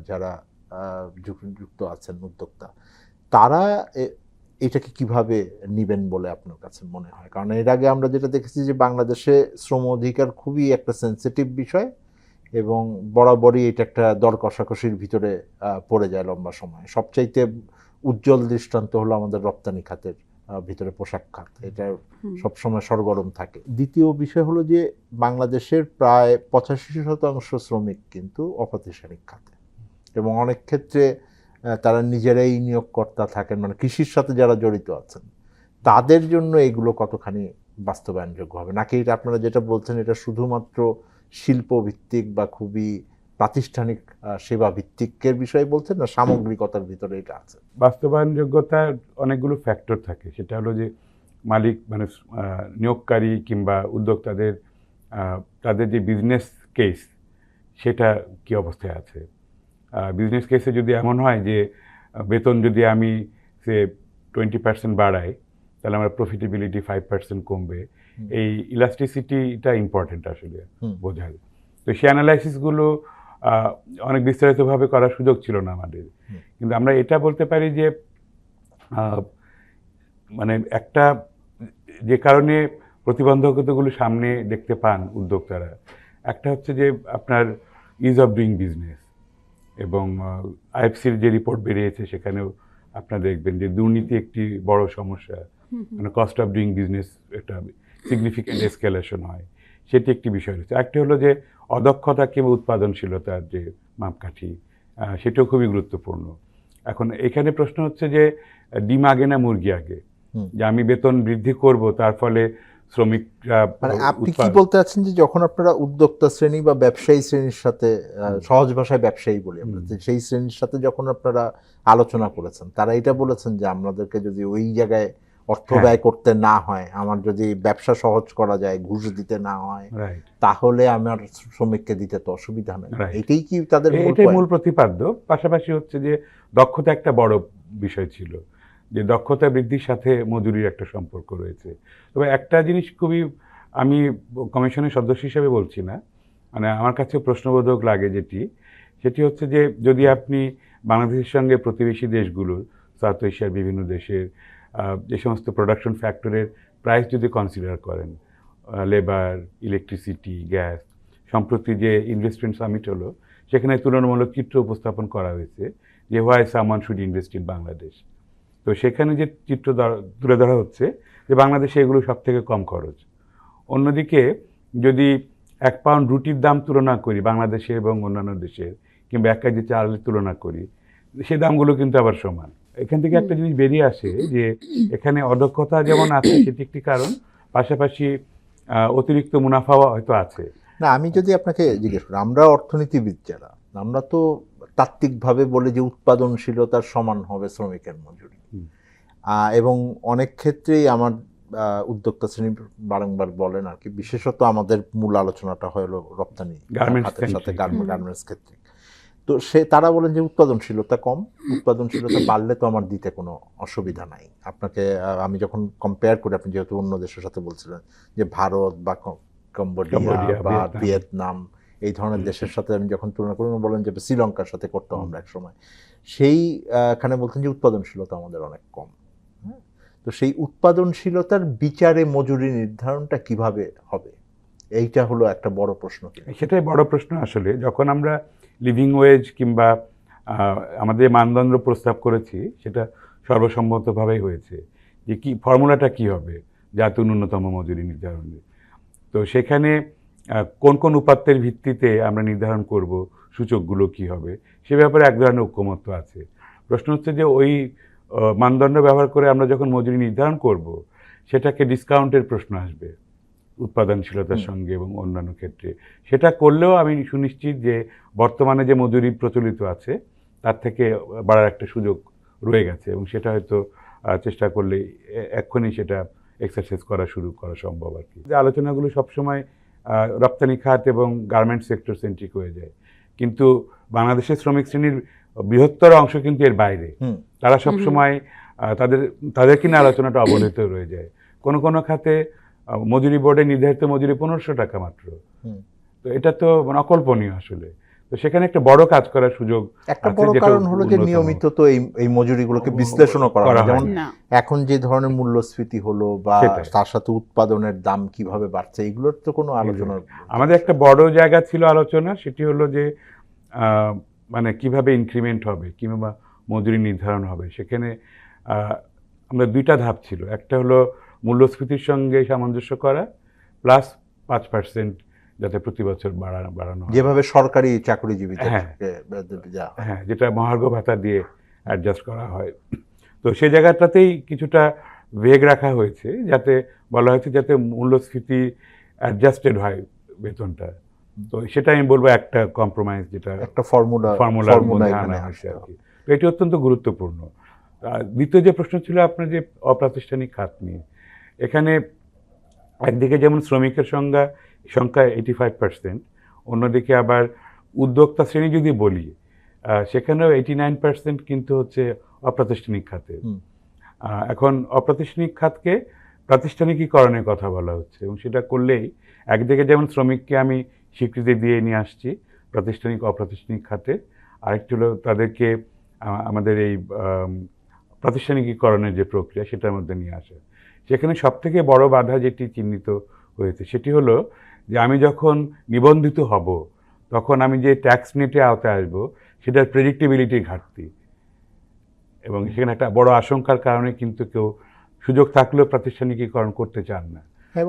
যারা যুক্ত আছেন উদ্যোক্তা, তারা এটাকে কিভাবে নিবেন বলে আপনার কাছে মনে হয়? কারণ এর আগে আমরা যেটা দেখেছি যে বাংলাদেশে শ্রম অধিকার খুবই একটা সেন্সিটিভ বিষয়, এবং বরাবরই এটা একটা দর কষাকষির ভিতরে পড়ে যায় লম্বা সময়। সবচাইতে উজ্জ্বল দৃষ্টান্ত হলো আমাদের রপ্তানি খাতের ভিতরে পোশাক খাত, এটা সবসময় সরগরম থাকে। দ্বিতীয় বিষয় হলো যে বাংলাদেশের প্রায় 85% শ্রমিক কিন্তু অপ্রাতিষ্ঠানিক খাতে, এবং অনেক ক্ষেত্রে তারা নিজেরাই নিয়োগকর্তা থাকেন, মানে কৃষির সাথে যারা জড়িত আছেন, তাদের জন্য এগুলো কতখানি বাস্তবায়নযোগ্য হবে, নাকি এটা আপনারা যেটা বলছেন এটা শুধুমাত্র শিল্প ভিত্তিক বা খুবই প্রাতিষ্ঠানিক সেবা ভিত্তিকের বিষয়ে বলছেন, না সামগ্রিকতার ভিতরে এটা আছে? বাস্তবায়নযোগ্যতার অনেকগুলো ফ্যাক্টর থাকে। সেটা হলো যে মালিক মানে নিয়োগকারী কিংবা উদ্যোক্তাদের তাদের যে বিজনেস কেস সেটা কি অবস্থায় আছে। বিজনেস কেসে যদি এমন হয় যে বেতন যদি আমি সে 20% বাড়াই, তাহলে আমার প্রফিটেবিলিটি 5% কমবে, এই ইলাস্টিসিটিটা ইম্পর্টেন্ট আসলে বোঝা। তো সেই অ্যানালাইসিসগুলো অনেক বিস্তারিতভাবে করার সুযোগ ছিল না আমাদের, কিন্তু আমরা এটা বলতে পারি যে মানে একটা যে কারণে প্রতিবন্ধকতাগুলো সামনে দেখতে পান উদ্যোক্তারা, একটা হচ্ছে যে আপনার ইজ অফ ডুইং বিজনেস, এবং আইএফসির যে রিপোর্ট বেরিয়েছে সেখানেও আপনারা দেখবেন যে দুর্নীতি একটি বড় সমস্যা, মানে কস্ট অফ ডুইং বিজনেস একটা সিগনিফিক্যান্ট এসকেলেশন হয়, সেটি একটি বিষয় রয়েছে। একটা হলো যে অদক্ষতা কিংবা উৎপাদনশীলতার যে মাপকাঠি, সেটাও খুবই গুরুত্বপূর্ণ। এখন এখানে প্রশ্ন হচ্ছে যে ডিম আগে না মুরগি আগে, যে আমি বেতন বৃদ্ধি করব তার ফলে শ্রমিকরা মানে আপনি কি বলতে চাচ্ছেন যে যখন আপনারা উদ্যোক্তা শ্রেণী বা ব্যবসায়ী শ্রেণীর সাথে সহজ ভাষায় ব্যবসায়ী বলি আমরা, যে সেই শ্রেণীর সাথে যখন আপনারা আলোচনা করেছেন, তারা এটা বলেছেন যে আমাদেরকে যদি ওই জায়গায় অর্থ ব্যয় করতে না হয়, আমার যদি ব্যবসা সহজ করা যায়, ঘুষ দিতে না হয়, রাইট, তাহলে আমার শ্রমিককে দিতে তো অসুবিধা নেই। Right. এটাই কি তাদের মূল এটাই point? মূল প্রতিপাদ্য। পাশাপাশি হচ্ছে যে দক্ষতা একটা বড় বিষয় ছিল, যে দক্ষতা বৃদ্ধির সাথে মজুরির একটা সম্পর্ক রয়েছে। তবে একটা জিনিস খুবই, আমি কমিশনের সদস্য হিসেবে বলছি না, মানে আমার কাছে প্রশ্নবোধক লাগে সেটি হচ্ছে যে যদি আপনি বাংলাদেশের সঙ্গে প্রতিবেশী দেশগুলোর, সাউথ এশিয়ার বিভিন্ন দেশের যে সমস্ত প্রোডাকশন ফ্যাক্টরের প্রাইস যদি কনসিডার করেন, লেবার, ইলেকট্রিসিটি, গ্যাস, সম্প্রতি যে ইনভেস্টমেন্ট সামিট হলো সেখানে তুলনামূলক চিত্র উপস্থাপন করা হয়েছে যে why someone should invest in Bangladesh. তো সেখানে যে চিত্র তুলে ধরা হচ্ছে যে বাংলাদেশে এগুলো সব থেকে কম খরচ। অন্যদিকে যদি 1 পাউন্ড রুটির দাম তুলনা করি বাংলাদেশে এবং অন্যান্য দেশের, কিংবা 1 কেজি চালের তুলনা করি, সে দামগুলো কিন্তু আবার সমান। এখান থেকে একটা জিনিস বেরিয়ে আসে যে এখানে অদক্ষতা যেমন আছে সেটি একটি কারণ, পাশাপাশি অতিরিক্ত মুনাফাও হয়তো আছে। না, আমি যদি আপনাকে জিজ্ঞেস করি, আমরা অর্থনীতিবিদ যারা, আমরা তো তাত্ত্বিকভাবে বলে যে উৎপাদনশীলতার সমান হবে শ্রমিকের মজুরি, এবং অনেক ক্ষেত্রেই আমার উদ্যোক্তা শ্রেণী বারংবার বলেন আর কি, বিশেষত আমাদের মূল আলোচনাটা হলো রপ্তানি খাতের সাথে গার্মেন্টস ক্ষেত্রে। তো তারা বলেন যে উৎপাদনশীলতা কম, উৎপাদনশীলতা বাড়লে তো আমার দিতে কোনো অসুবিধা নাই। আপনাকে আমি যখন কম্পেয়ার করি, আপনি যেহেতু অন্য দেশের সাথে বলছিলেন যে ভারত বা কম্বোডিয়া বা ভিয়েতনাম, এই ধরনের দেশের সাথে আমি যখন তুলনা করি, বলেন যে শ্রীলঙ্কার সাথে করতাম আমরা এক সময়, সেইখানে বলতেন যে উৎপাদনশীলতা আমাদের অনেক কম। তো সেই উৎপাদনশীলতার বিচারে মজুরি নির্ধারণটা কিভাবে হবে, এইটা হলো একটা বড় প্রশ্ন। সেটাই বড় প্রশ্ন আসলে। যখন আমরা লিভিং ওয়েজ কিংবা আমাদের মানদণ্ড প্রস্তাব করেছি, সেটা সর্বসম্মতভাবেই হয়েছে যে কি ফর্মুলাটা কি হবে জাতীয় ন্যূনতম মজুরি নির্ধারণে। তো সেখানে কোন কোন উপাত্তের ভিত্তিতে আমরা নির্ধারণ করব, সূচকগুলো কি হবে, সে ব্যাপারে এক ধরনের ঐকমত্য আছে। প্রশ্ন হচ্ছে যে ওই মানদণ্ড ব্যবহার করে আমরা যখন মজুরি নির্ধারণ করব, সেটাকে ডিসকাউন্টের প্রশ্ন আসবে উৎপাদনশীলতার সঙ্গে এবং অন্যান্য ক্ষেত্রে। সেটা করলেও আমি সুনিশ্চিত যে বর্তমানে যে মজুরি প্রচলিত আছে তার থেকে বাড়ার একটা সুযোগ রয়ে গেছে, এবং সেটা হয়তো চেষ্টা করলে এক্ষুনি সেটা এক্সারসাইজ শুরু করা সম্ভব আর কি। যে আলোচনাগুলো সবসময় রপ্তানি খাত এবং গার্মেন্ট সেক্টর সেন্ট্রিক হয়ে যায়, কিন্তু বাংলাদেশের শ্রমিক শ্রেণীর বৃহত্তর অংশ কিন্তু এর বাইরে। তারা সবসময় তাদের কিনা আলোচনাটা অবহেলিত রয়ে যায়। কোনো কোনো খাতে মজুরি বোর্ডে নির্ধারিত মজুরি 1500 টাকা মাত্র। তো এটা তো অকল্পনীয় আসলে। তো সেখানে একটা বড় কাজ করার সুযোগ একটা বড় কারণ হলো যে নিয়মিত তো এই মজুরিগুলোকে বিশ্লেষণও করা হয়। যেমন এখন যে ধরনের মূল্যস্ফীতি হলো বা তার সাথে উৎপাদনের দাম কিভাবে বাড়ছে, এগুলোর তো কোনো আলোচনা। আমাদের একটা বড় জায়গা ছিল আলোচনা, সেটি হলো যে মানে কিভাবে ইনক্রিমেন্ট হবে কিংবা মজুরি নির্ধারণ হবে। সেখানে আমরা 2টা ধাপ ছিল। একটা হলো মূল্যস্ফীতির সঙ্গে সামঞ্জস্য করা, প্লাস 5% যাতে প্রতি বছর বাড়ানো হয়, যেভাবে সরকারি চাকরিজীবীদের, হ্যাঁ, যেটা মহার্ঘ ভাতা দিয়ে অ্যাডজাস্ট করা হয়। তো সেই জায়গাটাতেই কিছুটা ভেগ রাখা হয়েছে, যাতে বলা হয়েছে যাতে মূল্যস্ফীতি অ্যাডজাস্টেড হয় বেতনটা। তো সেটা আমি বলবো একটা কম্প্রোমাইজ, যেটা একটা ফর্মুলার মধ্যে আনা হয়েছে আর কি। তো এটি অত্যন্ত গুরুত্বপূর্ণ। দ্বিতীয় যে প্রশ্ন ছিল আপনার যে অপ্রাতিষ্ঠানিক খাত নিয়ে, এখানে একদিকে যেমন শ্রমিকের সংখ্যা 85%, অন্যদিকে আবার উদ্যোক্তা শ্রেণী যদি বলি সেখানেও 89% কিন্তু হচ্ছে অপ্রাতিষ্ঠানিক খাতে। এখন অপ্রাতিষ্ঠানিক খাতকে প্রাতিষ্ঠানিকীকরণের কথা বলা হচ্ছে, এবং সেটা করলেই একদিকে যেমন শ্রমিককে আমি স্বীকৃতি দিয়ে নিয়ে আসছি প্রাতিষ্ঠানিক অপ্রাতিষ্ঠানিক খাতে, আরেকটি হলো তাদেরকে আমাদের এই প্রাতিষ্ঠানিকীকরণের যে প্রক্রিয়া সেটার মধ্যে নিয়ে আসা। সেখানে সবথেকে বড় বাধা যেটি চিহ্নিত হয়েছে সেটি হলো যে আমি যখন নিবন্ধিত হব তখন আমি যে ট্যাক্স নেটে আওতায় আসবো সেটার প্রেডিক্টেবিলিটির ঘাটতি, এবং সেখানে একটা বড় আশঙ্কার কারণে কিন্তু কেউ সুযোগ থাকলেও প্রাতিষ্ঠানিকীকরণ করতে চান না।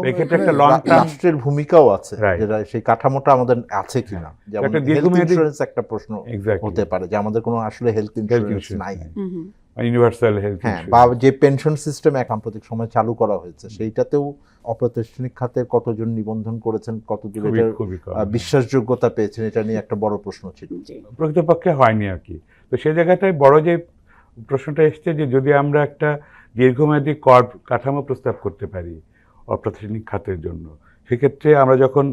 এক্ষেত্রে একটা লং টার্ম রাষ্ট্রের ভূমিকাও আছে, যেটা সেই কাঠামোটা আমাদের আছে কিনা। যেমন হেলথ ইন্স্যুরেন্স একটা প্রশ্ন হতে পারে যে আমাদের কোনো আসলে হেলথ ইন্স্যুরেন্স নাই, ইউনিভার্সাল হেলথ হ্যাঁ, বা যে পেনশন সিস্টেম সাম্প্রতিক সময় চালু করা হয়েছে সেইটাতেও অপ্রাতিষ্ঠানিক খাতের কতজন নিবন্ধন করেছেন, কতদূর এটার বিশ্বাসযোগ্যতা পেয়েছেন, এটা নিয়ে একটা বড় প্রশ্ন ছিল। প্রকৃতপক্ষে হয়নি আর কি। তো সেই জায়গাটায় বড় যে প্রশ্নটা এসছে যে যদি আমরা একটা দীর্ঘমেয়াদী কর কাঠামো প্রস্তাব করতে পারি অপ্রাতিষ্ঠানিক খাতের জন্য, সেক্ষেত্রে আমরা যখন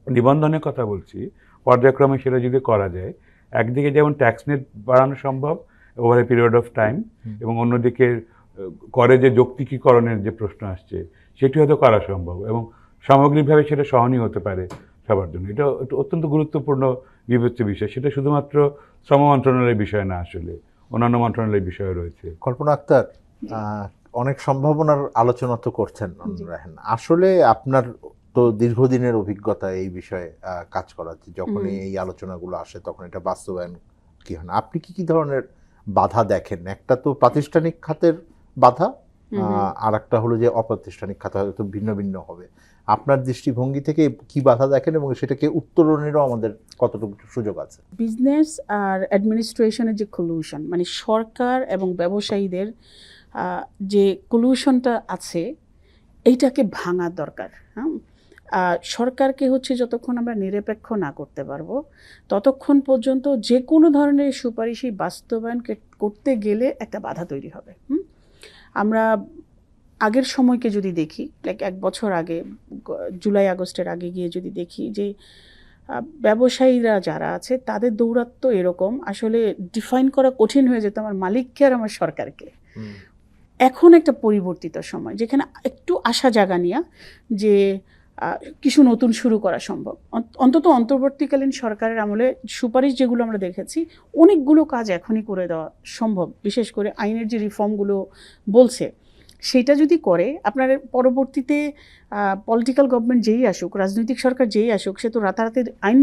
নিবন্ধনের কথা বলছি পর্যায়ক্রমে সেটা যদি করা যায়, একদিকে যেমন ট্যাক্স নেট বাড়ানো সম্ভব over a period of time, এবং অন্যদিকে করে যে যৌক্তিকীকরণের যে প্রশ্ন আসছে সেটি হয়তো করা সম্ভব, এবং সামগ্রিকভাবে সেটা সহনীয় হতে পারে সবার জন্য। এটা অত্যন্ত গুরুত্বপূর্ণ বিবেচ্য বিষয়। সেটা শুধুমাত্র শ্রম মন্ত্রণালয়ের বিষয় না, আসলে অন্যান্য মন্ত্রণালয়ের বিষয় রয়েছে। কল্পনা আক্তার, অনেক সম্ভাবনার আলোচনা তো করছেন রাহেন, আসলে আপনার তো দীর্ঘদিনের অভিজ্ঞতা এই বিষয়ে কাজ করার, যখনই এই আলোচনাগুলো আসে তখন এটা বাস্তবায়ন কি হয় না, আপনি কি কি ধরনের বাধা দেখেন? একটা তো প্রাতিষ্ঠানিক খাতের বাধা, আর একটা হলো যে অপ্রাতিষ্ঠানিক খাতে হয়তো ভিন্ন ভিন্ন হবে। আপনার দৃষ্টিভঙ্গি থেকে কি বাধা দেখেন এবং সেটাকে উত্তরণেরও আমাদের কতটুকু সুযোগ আছে? বিজনেস আর অ্যাডমিনিস্ট্রেশনের যে কলিউশন, মানে সরকার এবং ব্যবসায়ীদের যে কলিউশনটা আছে, এইটাকে ভাঙা দরকার। হ্যাঁ, সরকারকে হচ্ছে যতক্ষণ আমরা নিরপেক্ষ না করতে পারবো ততক্ষণ পর্যন্ত যে কোনো ধরনের সুপারিশই বাস্তবায়ন করতে গেলে একটা বাধা তৈরি হবে। আমরা আগের সময়কে যদি দেখি, লাইক 1 বছর আগে, জুলাই আগস্টের আগে গিয়ে যদি দেখি যে ব্যবসায়ীরা যারা আছে তাদের দৌরাত্ম এরকম, আসলে ডিফাইন করা কঠিন হয়ে যেত আমার মালিককে আর আমার সরকারকে। এখন একটা পরিবর্তিত সময় যেখানে একটু আশা জাগানিয়া যে কিছু নতুন শুরু করা সম্ভব। অন্তত অন্তর্বর্তীকালীন সরকারের আমলে সুপারিশ যেগুলো আমরা দেখেছি অনেকগুলো কাজ এখনই করে দেওয়া সম্ভব, বিশেষ করে আইনের যে রিফর্মগুলো বলছে সেটা যদি করে, আপনার পরবর্তীতে পলিটিক্যাল গভর্নমেন্ট যেই আসুক, রাজনৈতিক সরকার যেই আসুক, সে তো রাতারাতি আইন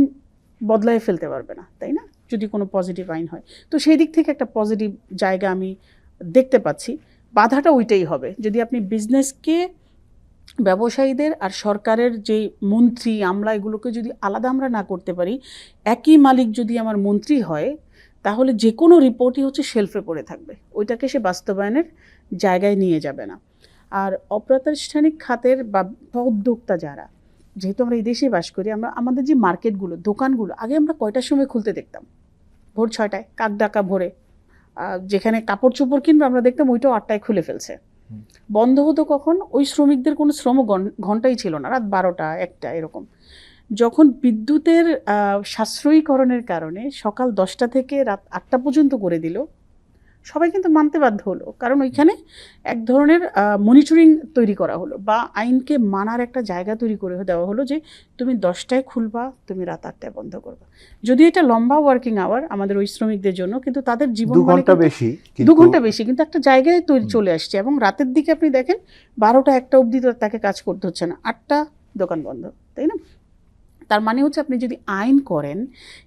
বদলায় ফেলতে পারবে না, তাই না? যদি কোনো পজিটিভ আইন হয়, তো সেই দিক থেকে একটা পজিটিভ জায়গা আমি দেখতে পাচ্ছি। বাধাটা ওইটাই হবে, যদি আপনি বিজনেসকে, ব্যবসায়ীদের আর সরকারের যে মন্ত্রী আমলা এগুলোকে যদি আলাদা আমরা না করতে পারি, একই মালিক যদি আমার মন্ত্রী হয় তাহলে যে কোনো রিপোর্টই হচ্ছে শেলফে পড়ে থাকবে, ওইটাকে সে বাস্তবায়নের জায়গায় নিয়ে যাবে না। আর অপ্রাতিষ্ঠানিক খাতের বা উদ্যোক্তা যারা, যেহেতু আমরা এই দেশেই বাস করি, আমরা আমাদের যে মার্কেটগুলো, দোকানগুলো আগে আমরা কয়টার সময় খুলতে দেখতাম? ভোর 6টায়, কাক ডাকা ভোরে। যেখানে কাপড় চোপড় কিনবে আমরা দেখতাম ওইটাও 8টায় খুলে ফেলছে। বন্ধ হতো কখন? ওই শ্রমিকদের কোনো শ্রম ঘন্টাই ছিল না, রাত 12টা 1টা এরকম। যখন বিদ্যুতের সাশ্রয়ীকরণের কারণে সকাল 10টা থেকে রাত 8টা পর্যন্ত করে দিল, সবাই কিন্তু মানতে বাধ্য হলো, কারণ ওইখানে এক ধরনের মনিটরিং তৈরি করা হলো বা আইনকে মানার একটা জায়গা তৈরি করে দেওয়া হলো যে তুমি 10টায় খুলবা, তুমি রাত 8টায় বন্ধ করবা। যদি এটা লম্বা ওয়ার্কিং আওয়ার আমাদের ওই শ্রমিকদের জন্য, কিন্তু তাদের জীবন 2 ঘন্টা বেশি, 2 ঘন্টা বেশি, কিন্তু একটা জায়গায় চলে আসছে। এবং রাতের দিকে আপনি দেখেন 12টা 1টা অবধি তো তাকে কাজ করতে হচ্ছে না, 8টা দোকান বন্ধ, তাই না? তার মানে হচ্ছে আপনি যদি আইন করেন,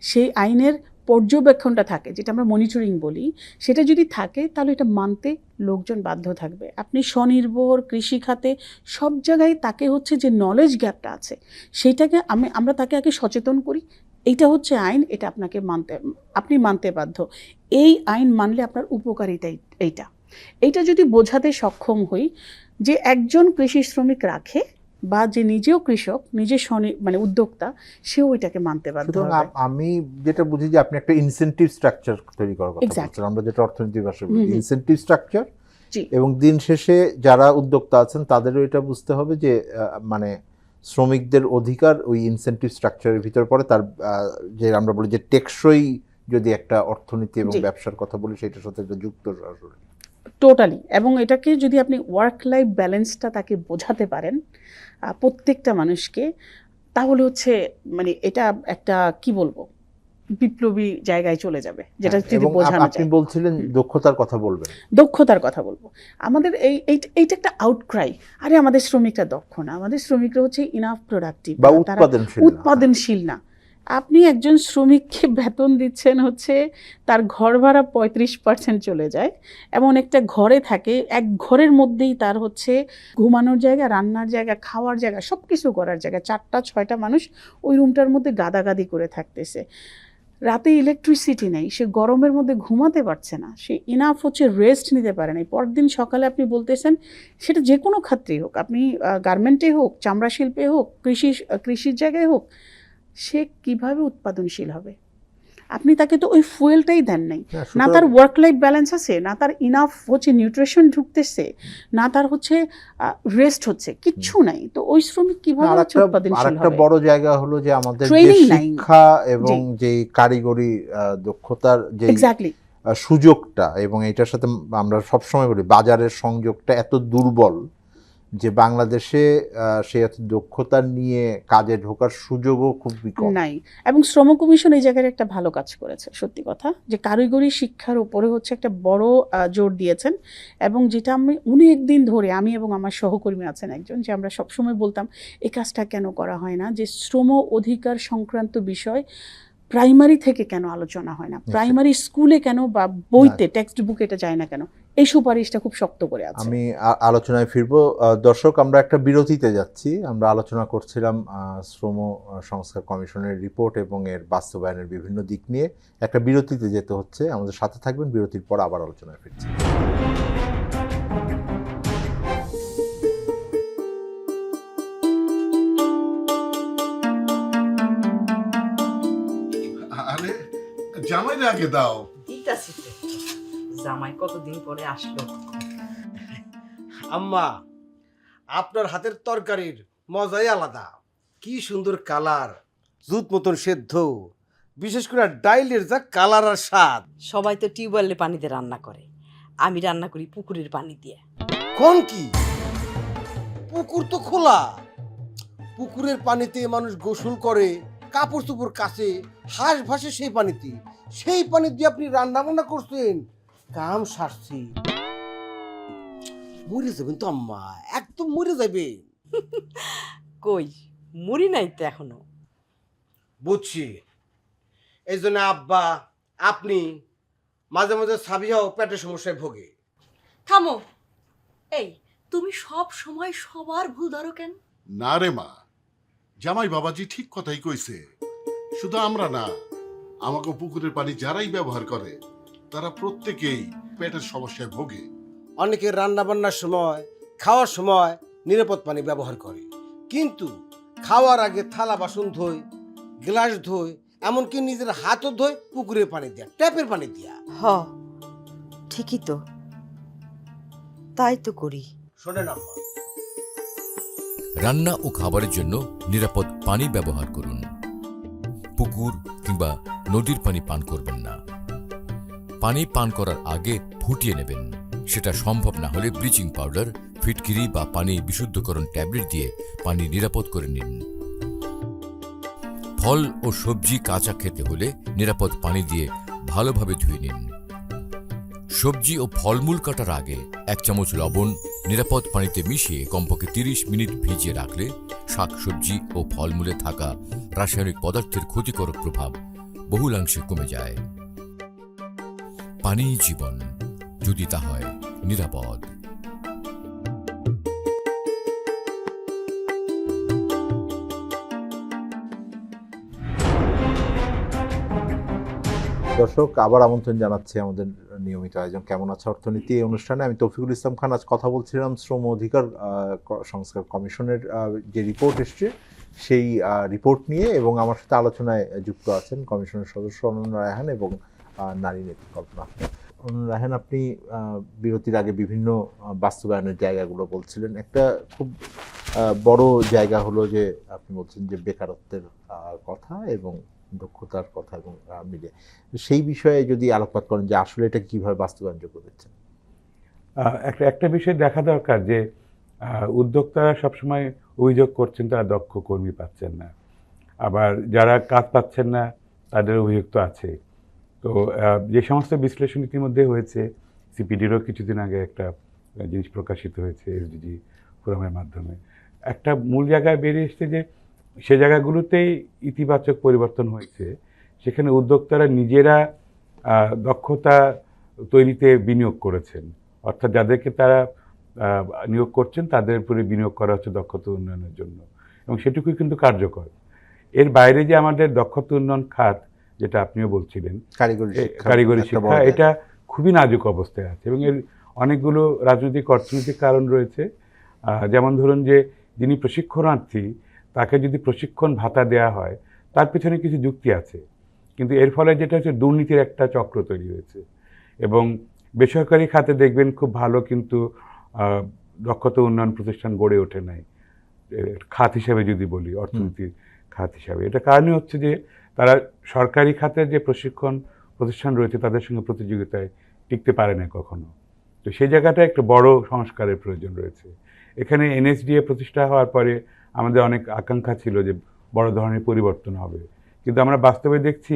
সেই আইনের পর্যবেক্ষণটা থাকে, যেটা আমরা মনিটরিং বলি, সেটা যদি থাকে তাহলে এটা মানতে লোকজন বাধ্য থাকবে। আপনি স্বনির্ভর কৃষি খাতে সব জায়গায় তাকে হচ্ছে যে নলেজ গ্যাপটা আছে সেইটাকে আমরা তাকে আগে সচেতন করি, এইটা হচ্ছে আইন, এটা আপনি মানতে বাধ্য। এই আইন মানলে আপনার উপকারিতাই এইটা যদি বোঝাতে সক্ষম হই যে একজন কৃষি শ্রমিক রাখে বা যে নিজেও কৃষক, নিজে মানে উদ্যোক্তা, সেও এটাকে মানতে বাধ্য হবে। আমি যেটা বুঝি যে আপনি একটা ইনসেন্টিভ স্ট্রাকচার তৈরি করার কথা বলছেন, আমরা যেটা অর্থনীতি ভাষায় বলি ইনসেন্টিভ স্ট্রাকচার, এবং দিন শেষে যারা উদ্যোক্তা আছেন তাদেরও এটা বুঝতে হবে যে মানে শ্রমিকদের অধিকার ওই ইনসেন্টিভ স্ট্রাকচারের ভিতরে পড়ে, তার যে আমরা বলি যে টেকসই যদি একটা অর্থনীতি এবং ব্যবসার কথা বলি সেটার সাথে যুক্ত সরাসরি টোটালি। এবং এটাকে যদি আপনি ওয়ার্ক লাইফ ব্যালেন্সটা তাকে বোঝাতে পারেন প্রত্যেকটা মানুষকে, তাহলে হচ্ছে মানে এটা একটা কি বলবো বিপ্লবী জায়গায় চলে যাবে, যেটা যদি বোঝানো যায়। আপনি বলছিলেন দক্ষতার কথা বলবেন, দক্ষতার কথা বলবো। আমাদের এইটা একটা আউটক্রাই, আরে আমাদের শ্রমিকরা দক্ষ না, আমাদের শ্রমিকরা হচ্ছে ইনাফ প্রোডাক্টিভ বা উৎপাদনশীল না। আপনি একজন শ্রমিককে বেতন দিচ্ছেন হচ্ছে তার ঘর ভাড়া 35% চলে যায়, এমন একটা ঘরে থাকে, এক ঘরের মধ্যেই তার হচ্ছে ঘুমানোর জায়গা, রান্নার জায়গা, খাওয়ার জায়গা, সব কিছু করার জায়গা, 4টা 6টা মানুষ ওই রুমটার মধ্যে গাদাগাদি করে থাকতেছে। রাতে ইলেকট্রিসিটি নেই, সে গরমের মধ্যে ঘুমাতে পারছে না, সে ইনাফ হচ্ছে রেস্ট নিতে পারে না। পরের দিন সকালে আপনি বলতেছেন, সেটা যে কোনো ক্ষেত্রেই হোক, আপনি গার্মেন্টে হোক, চামড়া শিল্পে হোক, কৃষির জায়গায় হোক, সে কিভাবে উৎপাদনশীল হবে? আপনি তাকে তো ওই ফুয়েলটাই দেন নাই। না তার ওয়ার্ক লাইফ ব্যালেন্স আছে, না তার ইনাফ হচ্ছে নিউট্রিশন ঢুকতেছে, না তার হচ্ছে রেস্ট হচ্ছে, কিচ্ছু নাই। তো ওই শ্রমিক কিভাবে হচ্ছে উৎপাদনশীল আরেকটা হবে? বড় জায়গা হলো যে আমাদের যে Training নাই। শিক্ষা এবং যে কারিগরি দক্ষতার যে এক্স্যাক্টলি। সুযোগটা, এবং এটার সাথে আমরা সবসময় বলি বাজারের সংযোগটা এত দুর্বল যে বাংলাদেশে সে এত দক্ষতা নিয়ে কাজে ঢোকার সুযোগও খুব কম। নাই। এবং শ্রম কমিশন এই জায়গায় একটা ভালো কাজ করেছে, সত্যি কথা, যে কারিগরি শিক্ষার উপরে হচ্ছে একটা বড় জোর দিয়েছেন। এবং যেটা আমি অনেক দিন ধরে, আমি এবং আমার সহকর্মী আছেন একজন, যে আমরা সবসময় বলতাম এই কাজটা কেন করা হয় না, যে শ্রম অধিকার সংক্রান্ত বিষয় প্রাইমারি থেকে কেন আলোচনা হয় না, প্রাইমারি স্কুলে কেন বা বইতে টেক্সট বুকে এটা যায় না কেন, এই সুপারিশটা খুব শক্ত করে আছে। আমি আলোচনায় ফিরবো। দর্শক, আমরা একটা বিরতিতে যাচ্ছি। আমরা আলোচনা করছিলাম শ্রম সংস্কার কমিশনের রিপোর্ট এবং এর বাস্তবায়নের বিভিন্ন দিক নিয়ে। একটা বিরতিতে যেতে হচ্ছে, আমাদের সাথে থাকবেন। বিরতির পর আবার আলোচনায় ফিরছি। আরে জামাই আগে দাও। দিতাছি তো। জামাই কতদিন পরে আসলো। আম্মা, আপনার হাতের তরকারির মজাই আলাদা। কি সুন্দর কালার, জুত মতন সেদ্ধ, বিশেষ করে ডাইলের যা কালার আর স্বাদ। সবাই তো টিউবওয়েলের পানিতে রান্না করে, আমি রান্না করি পুকুরের পানি দিয়ে। কোন কি? পুকুর তো খোলা, পুকুরের পানিতে মানুষ গোসল করে, কাপড় চোপড় কাচে, হাঁস ভাসে সেই পানিতে। সেই পানি দিয়ে আপনি রান্না বান্না করছেন, কাম সারছি। মরে যাবেন তো আম্মা, একদম মরে যাবেন। কই মুড়ি নাই তো এখনো। বুঝছি, এই জন্য আব্বা আপনি মাঝে মাঝে সাবিয়াও পেটের সমস্যায় ভোগে। থামো। এই, তুমি সব সময় সবার ভুল ধরো কেন? না রে মা, জামাই বাবাজি ঠিক কথাই কইছে। শুধু আমরা না, আমাকে পুকুরের পানি যারাই ব্যবহার করে তারা প্রত্যেকেই পেটের সমস্যায় ভোগে। অনেকে রান্না বান্নার সময়, খাওয়ার সময় নিরাপদ পানি ব্যবহার করে, কিন্তু খাওয়ার আগে থালা বাসন ধোয়, গ্লাস ধোয়, এমনকি নিজের হাতও ধোয় পুকুরের পানি দিয়া, ট্যাপের পানি দিয়া। হ, ঠিকই তো, তাই তো করি। শোনেন আম্মা, রান্না ও খাবারের জন্য নিরাপদ পানি ব্যবহার করুন। পুকুর কিংবা নদীর পানি পান করবেন না। পানি পান করার আগে ফুটিয়ে নেবেন। সেটা সম্ভব না হলে ব্লিচিং পাউডার, ফিটকিরি বা পানি বিশুদ্ধকরণ ট্যাবলেট দিয়ে পানি নিরাপদ করে নিন। ফল ও সবজি কাঁচা খেতে হলে নিরাপদ পানি দিয়ে ভালোভাবে ধুয়ে নিন। সবজি ও ফলমূল কাটার আগে 1 চামচ লবণ নিরাপদ পানিতে মিশিয়ে কমপক্ষে 30 মিনিট ভিজিয়ে রাখলে শাকসবজি ও ফলমূলে থাকা রাসায়নিক পদার্থের ক্ষতিকারক প্রভাব বহুলাংশে কমে যায়। পানিই জীবন, যদি তা হয় নিরাপদ। দর্শক, আবার আমন্ত্রণ জানাচ্ছি আমাদের নিয়মিত আয়োজন কেমন আছে অর্থনীতি এই অনুষ্ঠানে। আমি তৌফিকুল ইসলাম খান। আজ কথা বলছিলাম শ্রম অধিকার সংস্কার কমিশনের যে রিপোর্ট এসছে সেই রিপোর্ট নিয়ে, এবং আমার সাথে আলোচনায় যুক্ত আছেন কমিশনের সদস্য অনন্য রায়হান এবং নারী নেত্রী কল্পনা আক্তার। অনন্য রায়হান, আপনি বিরতির আগে বিভিন্ন বাস্তবায়নের জায়গাগুলো বলছিলেন। একটা খুব বড় জায়গা হলো যে আপনি বলছেন যে বেকারত্বের কথা এবং দক্ষতার কথা এবং মিলে, সেই বিষয়ে যদি আলোকপাত করেন যে আসলে এটা কিভাবে বাস্তবায়নযোগ্য দিচ্ছেন। একটা বিষয় দেখা দরকার যে উদ্যোক্তারা সবসময় অভিযোগ করছেন তারা দক্ষ কর্মী পাচ্ছেন না, আবার যারা কাজ পাচ্ছেন না তাদের অভিযোগ তো আছে। তো যে সমস্ত বিশ্লেষণ ইতিমধ্যে হয়েছে, সিপিডিরও কিছুদিন আগে একটা জিনিস প্রকাশিত হয়েছে এসডিজি ফোরামের মাধ্যমে, একটা মূল জায়গায় বেরিয়ে এসছে যে সে জায়গাগুলোতেই ইতিবাচক পরিবর্তন হয়েছে। সেখানে উদ্যোক্তারা নিজেরা দক্ষতা তৈরিতে বিনিয়োগ করেছেন, অর্থাৎ যাদেরকে তারা নিয়োগ করছেন তাদের উপরে বিনিয়োগ করা হচ্ছে দক্ষতা উন্নয়নের জন্য, এবং সেটুকুই কিন্তু কার্যকর। এর বাইরে যে আমাদের দক্ষতা উন্নয়ন খাত যেটা আপনিও বলছিলেন, কারিগরি শিক্ষা কারিগরি একটা শিক্ষা, বড় জায়গা। এটা খুবই নাজুক অবস্থায় আছে এবং এর অনেকগুলো রাজনৈতিক অর্থনৈতিক কারণ রয়েছে। যেমন ধরুন যে যিনি প্রশিক্ষণার্থী তাকে যদি প্রশিক্ষণ ভাতা দেওয়া হয় তার পেছনে কিছু যুক্তি আছে, কিন্তু এর ফলে যেটা হচ্ছে দুর্নীতির একটা চক্র তৈরি হয়েছে। এবং বেসরকারি খাতে দেখবেন খুব ভালো কিন্তু দক্ষতা উন্নয়ন প্রতিষ্ঠান গড়ে ওঠে নাই খাত হিসাবে যদি বলি, অর্থনীতির খাত হিসাবে। এটা কারণে হচ্ছে যে তারা সরকারি খাতের যে প্রশিক্ষণ প্রতিষ্ঠান রয়েছে তাদের সঙ্গে প্রতিযোগিতায় টিকতে পারে না কখনো। তো সেই জায়গাটা একটা বড় সংস্কারের প্রয়োজন রয়েছে। এখানে এনএসডিএ প্রতিষ্ঠা হওয়ার পরে আমাদের অনেক আকাঙ্ক্ষা ছিল যে বড় ধরনের পরিবর্তন হবে, কিন্তু আমরা বাস্তবে দেখছি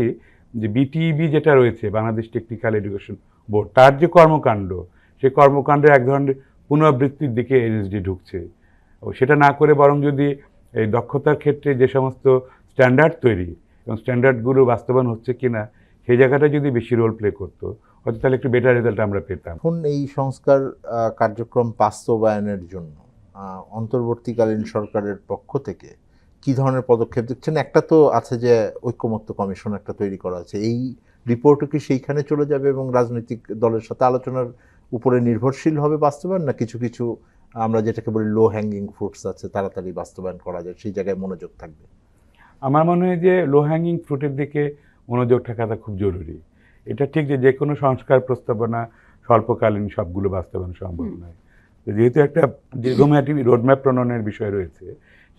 যে বিটিইবি যেটা রয়েছে, বাংলাদেশ টেকনিক্যাল এডুকেশন বোর্ড, তার যে কর্মকাণ্ড, সেই কর্মকাণ্ডের এক ধরনের পুনরাবৃত্তির দিকে এনএসডি ঢুকছে। ও সেটা না করে বরং যদি এই দক্ষতার ক্ষেত্রে যে সমস্ত স্ট্যান্ডার্ড তৈরি এবং স্ট্যান্ডার্ডগুলো বাস্তবায়ন হচ্ছে কিনা সেই জায়গাটা যদি বেশি রোল প্লে করতো, হয়তো তাহলে একটু বেটার রেজাল্ট আমরা পেতাম। এখন এই সংস্কার কার্যক্রম বাস্তবায়নের জন্য অন্তর্বর্তীকালীন সরকারের পক্ষ থেকে কি ধরনের পদক্ষেপ দেখছেন? একটা তো আছে যে ঐক্যমত্য কমিশন একটা তৈরি করা আছে, এই রিপোর্টও কি সেইখানে চলে যাবে এবং রাজনৈতিক দলের সাথে আলোচনার উপরে নির্ভরশীল হবে বাস্তবায়ন, না কিছু কিছু আমরা যেটাকে বলি লো হ্যাঙ্গিং ফ্রুটস আছে তাড়াতাড়ি বাস্তবায়ন করা যায় সেই জায়গায় মনোযোগ থাকবে? আমার মনে হয় যে লো হ্যাঙ্গিং ফ্রুটের দিকে মনোযোগ থাকাটা খুব জরুরি। এটা ঠিক যে যে কোনো সংস্কার প্রস্তাবনা স্বল্পকালীন সবগুলো বাস্তবায়ন সম্ভব নয়। তো যেহেতু একটা দীর্ঘমেয়াদী রোডম্যাপ প্রণয়নের বিষয় রয়েছে,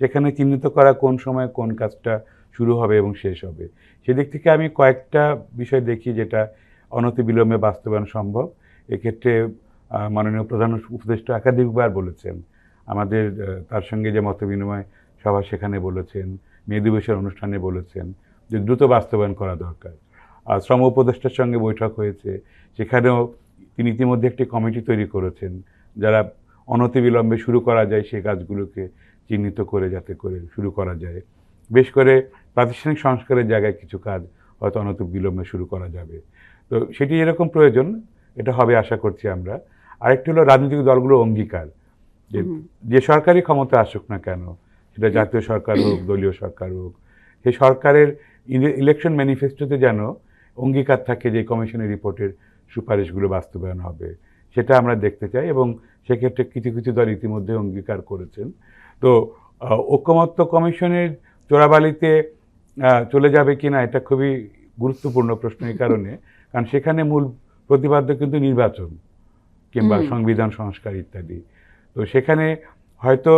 সেখানে চিহ্নিত করা কোন সময় কোন কাজটা শুরু হবে এবং শেষ হবে, সেদিক থেকে আমি কয়েকটা বিষয় দেখি যেটা অনতিবিলম্বে বাস্তবায়ন সম্ভব। এক্ষেত্রে মাননীয় প্রধান উপদেষ্টা একাধিকবার বলেছেন, আমাদের তার সঙ্গে যে মতবিনিময় সভা সেখানে বলেছেন, মে দিবসের অনুষ্ঠানে বলেছেন যে দ্রুত বাস্তবায়ন করা দরকার। শ্রম উপদেষ্টার সঙ্গে বৈঠক হয়েছে, সেখানেও তিনি ইতিমধ্যে একটি কমিটি তৈরি করেছেন যারা অনতিবিলম্বে শুরু করা যায় সেই কাজগুলোকে চিহ্নিত করে যাতে করে শুরু করা যায়। বেশ করে প্রাতিষ্ঠানিক সংস্কারের জায়গায় কিছু কাজ হয়তো অনতিবিলম্বে শুরু করা যাবে। তো সেটি এরকম প্রয়োজন, এটা হবে আশা করছি আমরা। আরেকটি হলো রাজনৈতিক দলগুলোর অঙ্গীকার, যে সরকারি ক্ষমতা আসুক না কেন, সেটা জাতীয় সরকার হোক দলীয় সরকার হোক, সেই সরকারের ইলেকশন ম্যানিফেস্টোতে যেন অঙ্গীকার থাকে যে কমিশনের রিপোর্টের সুপারিশগুলো বাস্তবায়ন হবে, সেটা আমরা দেখতে চাই। এবং সেক্ষেত্রে কিছু কিছু দল ইতিমধ্যে অঙ্গীকার করেছেন। তো ঐক্যমত্য কমিশনের চোরাবালিতে চলে যাবে কিনা এটা খুবই গুরুত্বপূর্ণ প্রশ্ন, এই কারণে কারণ সেখানে মূল প্রতিপাদ্য কিন্তু নির্বাচন কিংবা সংবিধান সংস্কার ইত্যাদি। তো সেখানে হয়তো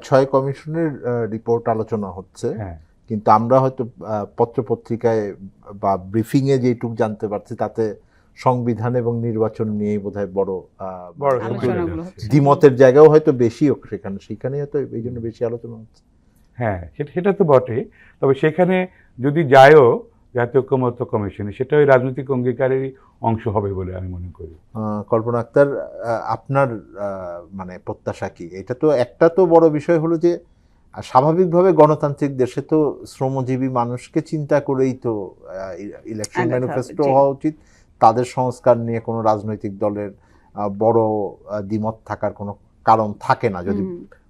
ছয় কমিশনের রিপোর্ট আলোচনা হচ্ছে, কিন্তু আমরা হয়তো পত্রপত্রিকায় বা ব্রিফিংয়ে যেটুকু জানতে পারছি তাতে সংবিধান এবং নির্বাচন নিয়েই বোধহয় বড় দ্বিমতের জায়গাও হয়তো বেশি হোক সেখানে হয়তো এই জন্য বেশি আলোচনা হচ্ছে। হ্যাঁ, সেটা তো বটে, তবে সেখানে যদি যায়ও জাতীয় ঐক্যমত্য কমিশনে, সেটা ওই রাজনৈতিক অঙ্গীকারেরই অংশ হবে বলে আমি মনে করি। কল্পনা আক্তার, আপনার মানে প্রত্যাশা কি? এটা তো একটা তো বড় বিষয় হলো যে স্বাভাবিকভাবে গণতান্ত্রিক দেশে তো শ্রমজীবী মানুষকে চিন্তা করেই তো ইলেকশন ম্যানিফেস্টো হওয়া উচিত। তাদের সংস্কার নিয়ে কোনো রাজনৈতিক দলের বড় দ্বিমত থাকার কোনো কারণ থাকে না যদি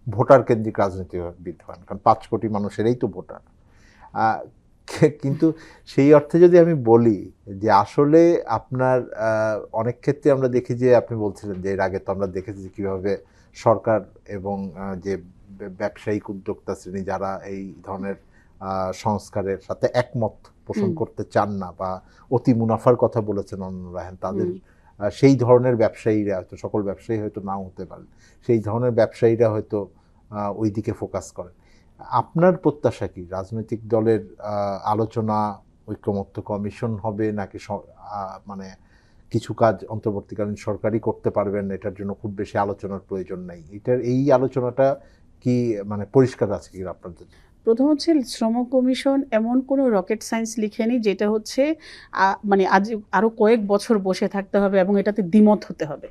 ভোটার কেন্দ্রিক রাজনীতিবিদ হন, কারণ 5 কোটি মানুষেরই তো ভোটার। কিন্তু সেই অর্থে যদি আমি বলি যে আসলে আপনার অনেক ক্ষেত্রে আমরা দেখি যে আপনি বলছিলেন যে এর আগে তো আমরা দেখেছি যে কীভাবে সরকার এবং যে ব্যবসায়িক উদ্যোক্তা শ্রেণী যারা এই ধরনের সংস্কারের সাথে একমত পোষণ করতে চান না বা অতি মুনাফার কথা বলেছেন অন্যরা, তাদের সেই ধরনের ব্যবসায়ীরা, হয়তো সকল ব্যবসায়ী হয়তো নাও হতে পারেন, সেই ধরনের ব্যবসায়ীরা হয়তো ওই দিকে ফোকাস করেন। আপনার প্রত্যাশা কি? রাজনৈতিক দলের আলোচনা ঐক্যমত্য কমিশন হবে, নাকি মানে কিছু কাজ অন্তর্বর্তীকালীন সরকারই করতে পারবেন, এটার জন্য খুব বেশি আলোচনার প্রয়োজন নেই? এই আলোচনাটা কি মানে পরিষ্কার আছে কি আপনাদের? প্রথম হচ্ছে শ্রম কমিশন এমন কোনো রকেট সায়েন্স লিখেনি যেটা হচ্ছে মানে আজ আরও কয়েক বছর বসে থাকতে হবে এবং এটাতে দ্বিমত হতে হবে।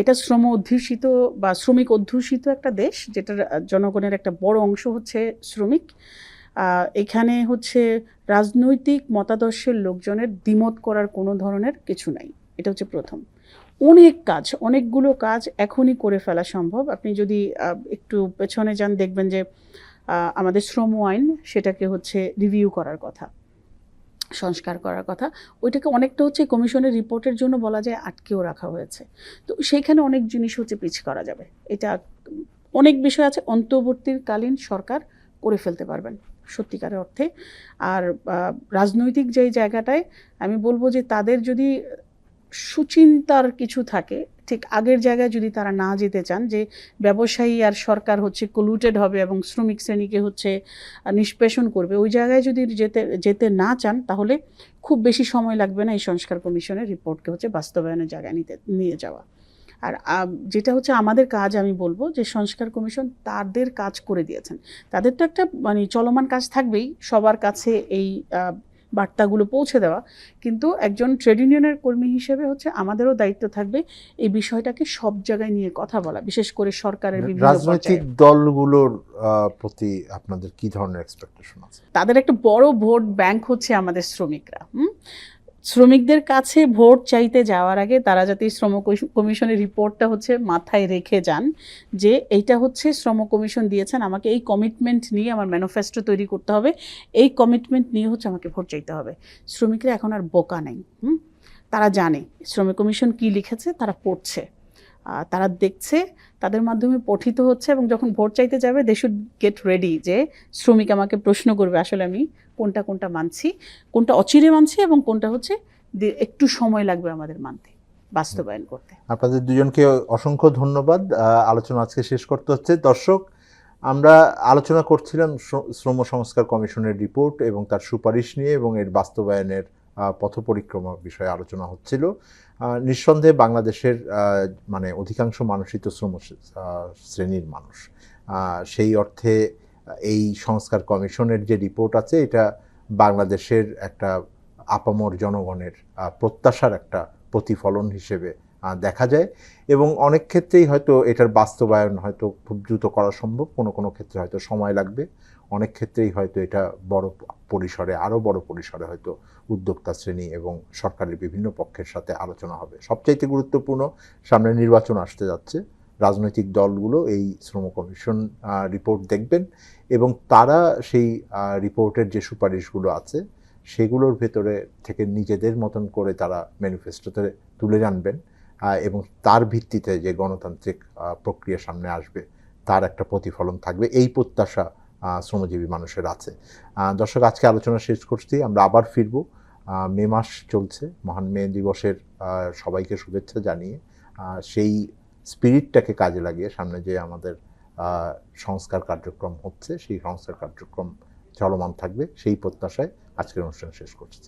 এটা শ্রম অধ্যুষিত বা শ্রমিক অধ্যুষিত একটা দেশ, যেটার জনগণের একটা বড় অংশ হচ্ছে শ্রমিক। এখানে হচ্ছে রাজনৈতিক মতাদর্শের লোকজনের দ্বিমত করার কোনো ধরনের কিছু নাই। এটা হচ্ছে প্রথম। অনেকগুলো কাজ এখনই করে ফেলা সম্ভব। আপনি যদি একটু পেছনে যান দেখবেন যে আমাদের শ্রম আইন, সেটাকে হচ্ছে রিভিউ করার কথা। সংস্কার করার কথা, ওইটাকে অনেকটা হচ্ছে কমিশনের রিপোর্টের জন্য বলা যায় আটকেও রাখা হয়েছে। তো সেইখানে অনেক জিনিস হচ্ছে পিছ করা যাবে। এটা অনেক বিষয় আছে অন্তর্বর্তীকালীন সরকার করে ফেলতে পারবেন সত্যিকারের অর্থে। আর রাজনৈতিক যেই জায়গাটায় আমি বলবো যে তাদের যদি সুচিন্তার কিছু থাকে, ঠিক আগের জায়গায় যদি তারা না যেতে চান যে ব্যবসায়ী আর সরকার হচ্ছে কলুটেড হবে এবং শ্রমিক শ্রেণীকে হচ্ছে নিষ্পেষণ করবে, ওই জায়গায় যদি যেতে না চান তাহলে খুব বেশি সময় লাগবে না এই সংস্কার কমিশনের রিপোর্টকে হচ্ছে বাস্তবায়নের জায়গায় নিয়ে যাওয়া। আর যেটা হচ্ছে আমাদের কাজ, আমি বলবো যে সংস্কার কমিশন তাদের কাজ করে দিয়েছেন, তাদের তো একটা মানে চলমান কাজ থাকবেই সবার কাছে এই বার্তাগুলো পৌঁছে দেওয়া, কিন্তু একজন ট্রেড ইউনিয়নের কর্মী হিসেবে হচ্ছে আমাদেরও দায়িত্ব থাকবে এই বিষয়টাকে সব জায়গায় নিয়ে কথা বলা, বিশেষ করে সরকারের বিভিন্ন রাজনৈতিক পর্যায়ে। দলগুলোর প্রতি আপনাদের কি ধরনের এক্সপেকটেশন আছে? তাদের একটা বড় ভোট ব্যাংক হচ্ছে আমাদের শ্রমিকরা। শ্রমিকদের কাছে ভোট চাইতে যাওয়ার আগে তারা যাতে শ্রম কমিশনের রিপোর্টটা হচ্ছে মাথায় রেখে যান যে এইটা হচ্ছে শ্রম কমিশন দিয়েছেন, আমাকে এই কমিটমেন্ট নিয়ে আমার ম্যানিফেস্টো তৈরি করতে হবে, এই কমিটমেন্ট নিয়ে হচ্ছে আমাকে ভোট চাইতে হবে। শ্রমিকরা এখন আর বোকা নেই, তারা জানে শ্রম কমিশন কি লিখেছে, তারা পড়ছে, তারা দেখছে, তাদের মাধ্যমে পঠিত হচ্ছে, এবং যখন ভোট চাইতে যাবে দে শুড গেট রেডি যে শ্রমিক আমাকে প্রশ্ন করবে আসলে আমি কোনটা কোনটা মানছি, কোনটা অচিরে মানছি, এবং কোনটা হচ্ছে একটু সময় লাগবে আমাদের মানতে, বাস্তবায়ন করতে। আপনাদের দুজনকে অসংখ্য ধন্যবাদ। আলোচনা আজকে শেষ করতে হচ্ছে। দর্শক, আমরা আলোচনা করছিলাম শ্রম সংস্কার কমিশনের রিপোর্ট এবং তার সুপারিশ নিয়ে এবং এর বাস্তবায়নের পথ পরিক্রমা বিষয়ে আলোচনা হচ্ছিল। নিঃসন্দেহে বাংলাদেশের মানে অধিকাংশ মানুষই তো শ্রম শ্রেণীর মানুষ। সেই অর্থে এই সংস্কার কমিশনের যে রিপোর্ট আছে এটা বাংলাদেশের একটা আপামর জনগণের প্রত্যাশার একটা প্রতিফলন হিসেবে দেখা যায়, এবং অনেক ক্ষেত্রেই হয়তো এটার বাস্তবায়ন হয়তো খুব দ্রুত করা সম্ভব, কোনো কোনো ক্ষেত্রে হয়তো সময় লাগবে, অনেক ক্ষেত্রেই হয়তো এটা বড় পরিসরে, আরও বড় পরিসরে হয়তো উদ্যোক্তা শ্রেণী এবং সরকারের বিভিন্ন পক্ষের সাথে আলোচনা হবে। সবচাইতে গুরুত্বপূর্ণ, সামনে নির্বাচন আসতে যাচ্ছে, রাজনৈতিক দলগুলো এই শ্রম কমিশন রিপোর্ট দেখবেন এবং তারা সেই রিপোর্টের যে সুপারিশগুলো আছে সেগুলোর ভেতরে থেকে নিজেদের মতন করে তারা ম্যানিফেস্টোতে তুলে আনবেন, এবং তার ভিত্তিতে যে গণতান্ত্রিক প্রক্রিয়া সামনে আসবে তার একটা প্রতিফলন থাকবে, এই প্রত্যাশা শ্রমজীবী মানুষের আছে। দর্শক, আজকে আলোচনা শেষ করছি, আমরা আবার ফিরব। মে মাস চলছে, মহান মে দিবসের সবাইকে শুভেচ্ছা জানিয়ে সেই স্পিরিটটাকে কাজে লাগিয়ে সামনে যে আমাদের সংস্কার কার্যক্রম হচ্ছে সেই সংস্কার কার্যক্রম চলমান থাকবে, সেই প্রত্যাশায় আজকের অনুষ্ঠান শেষ করছি।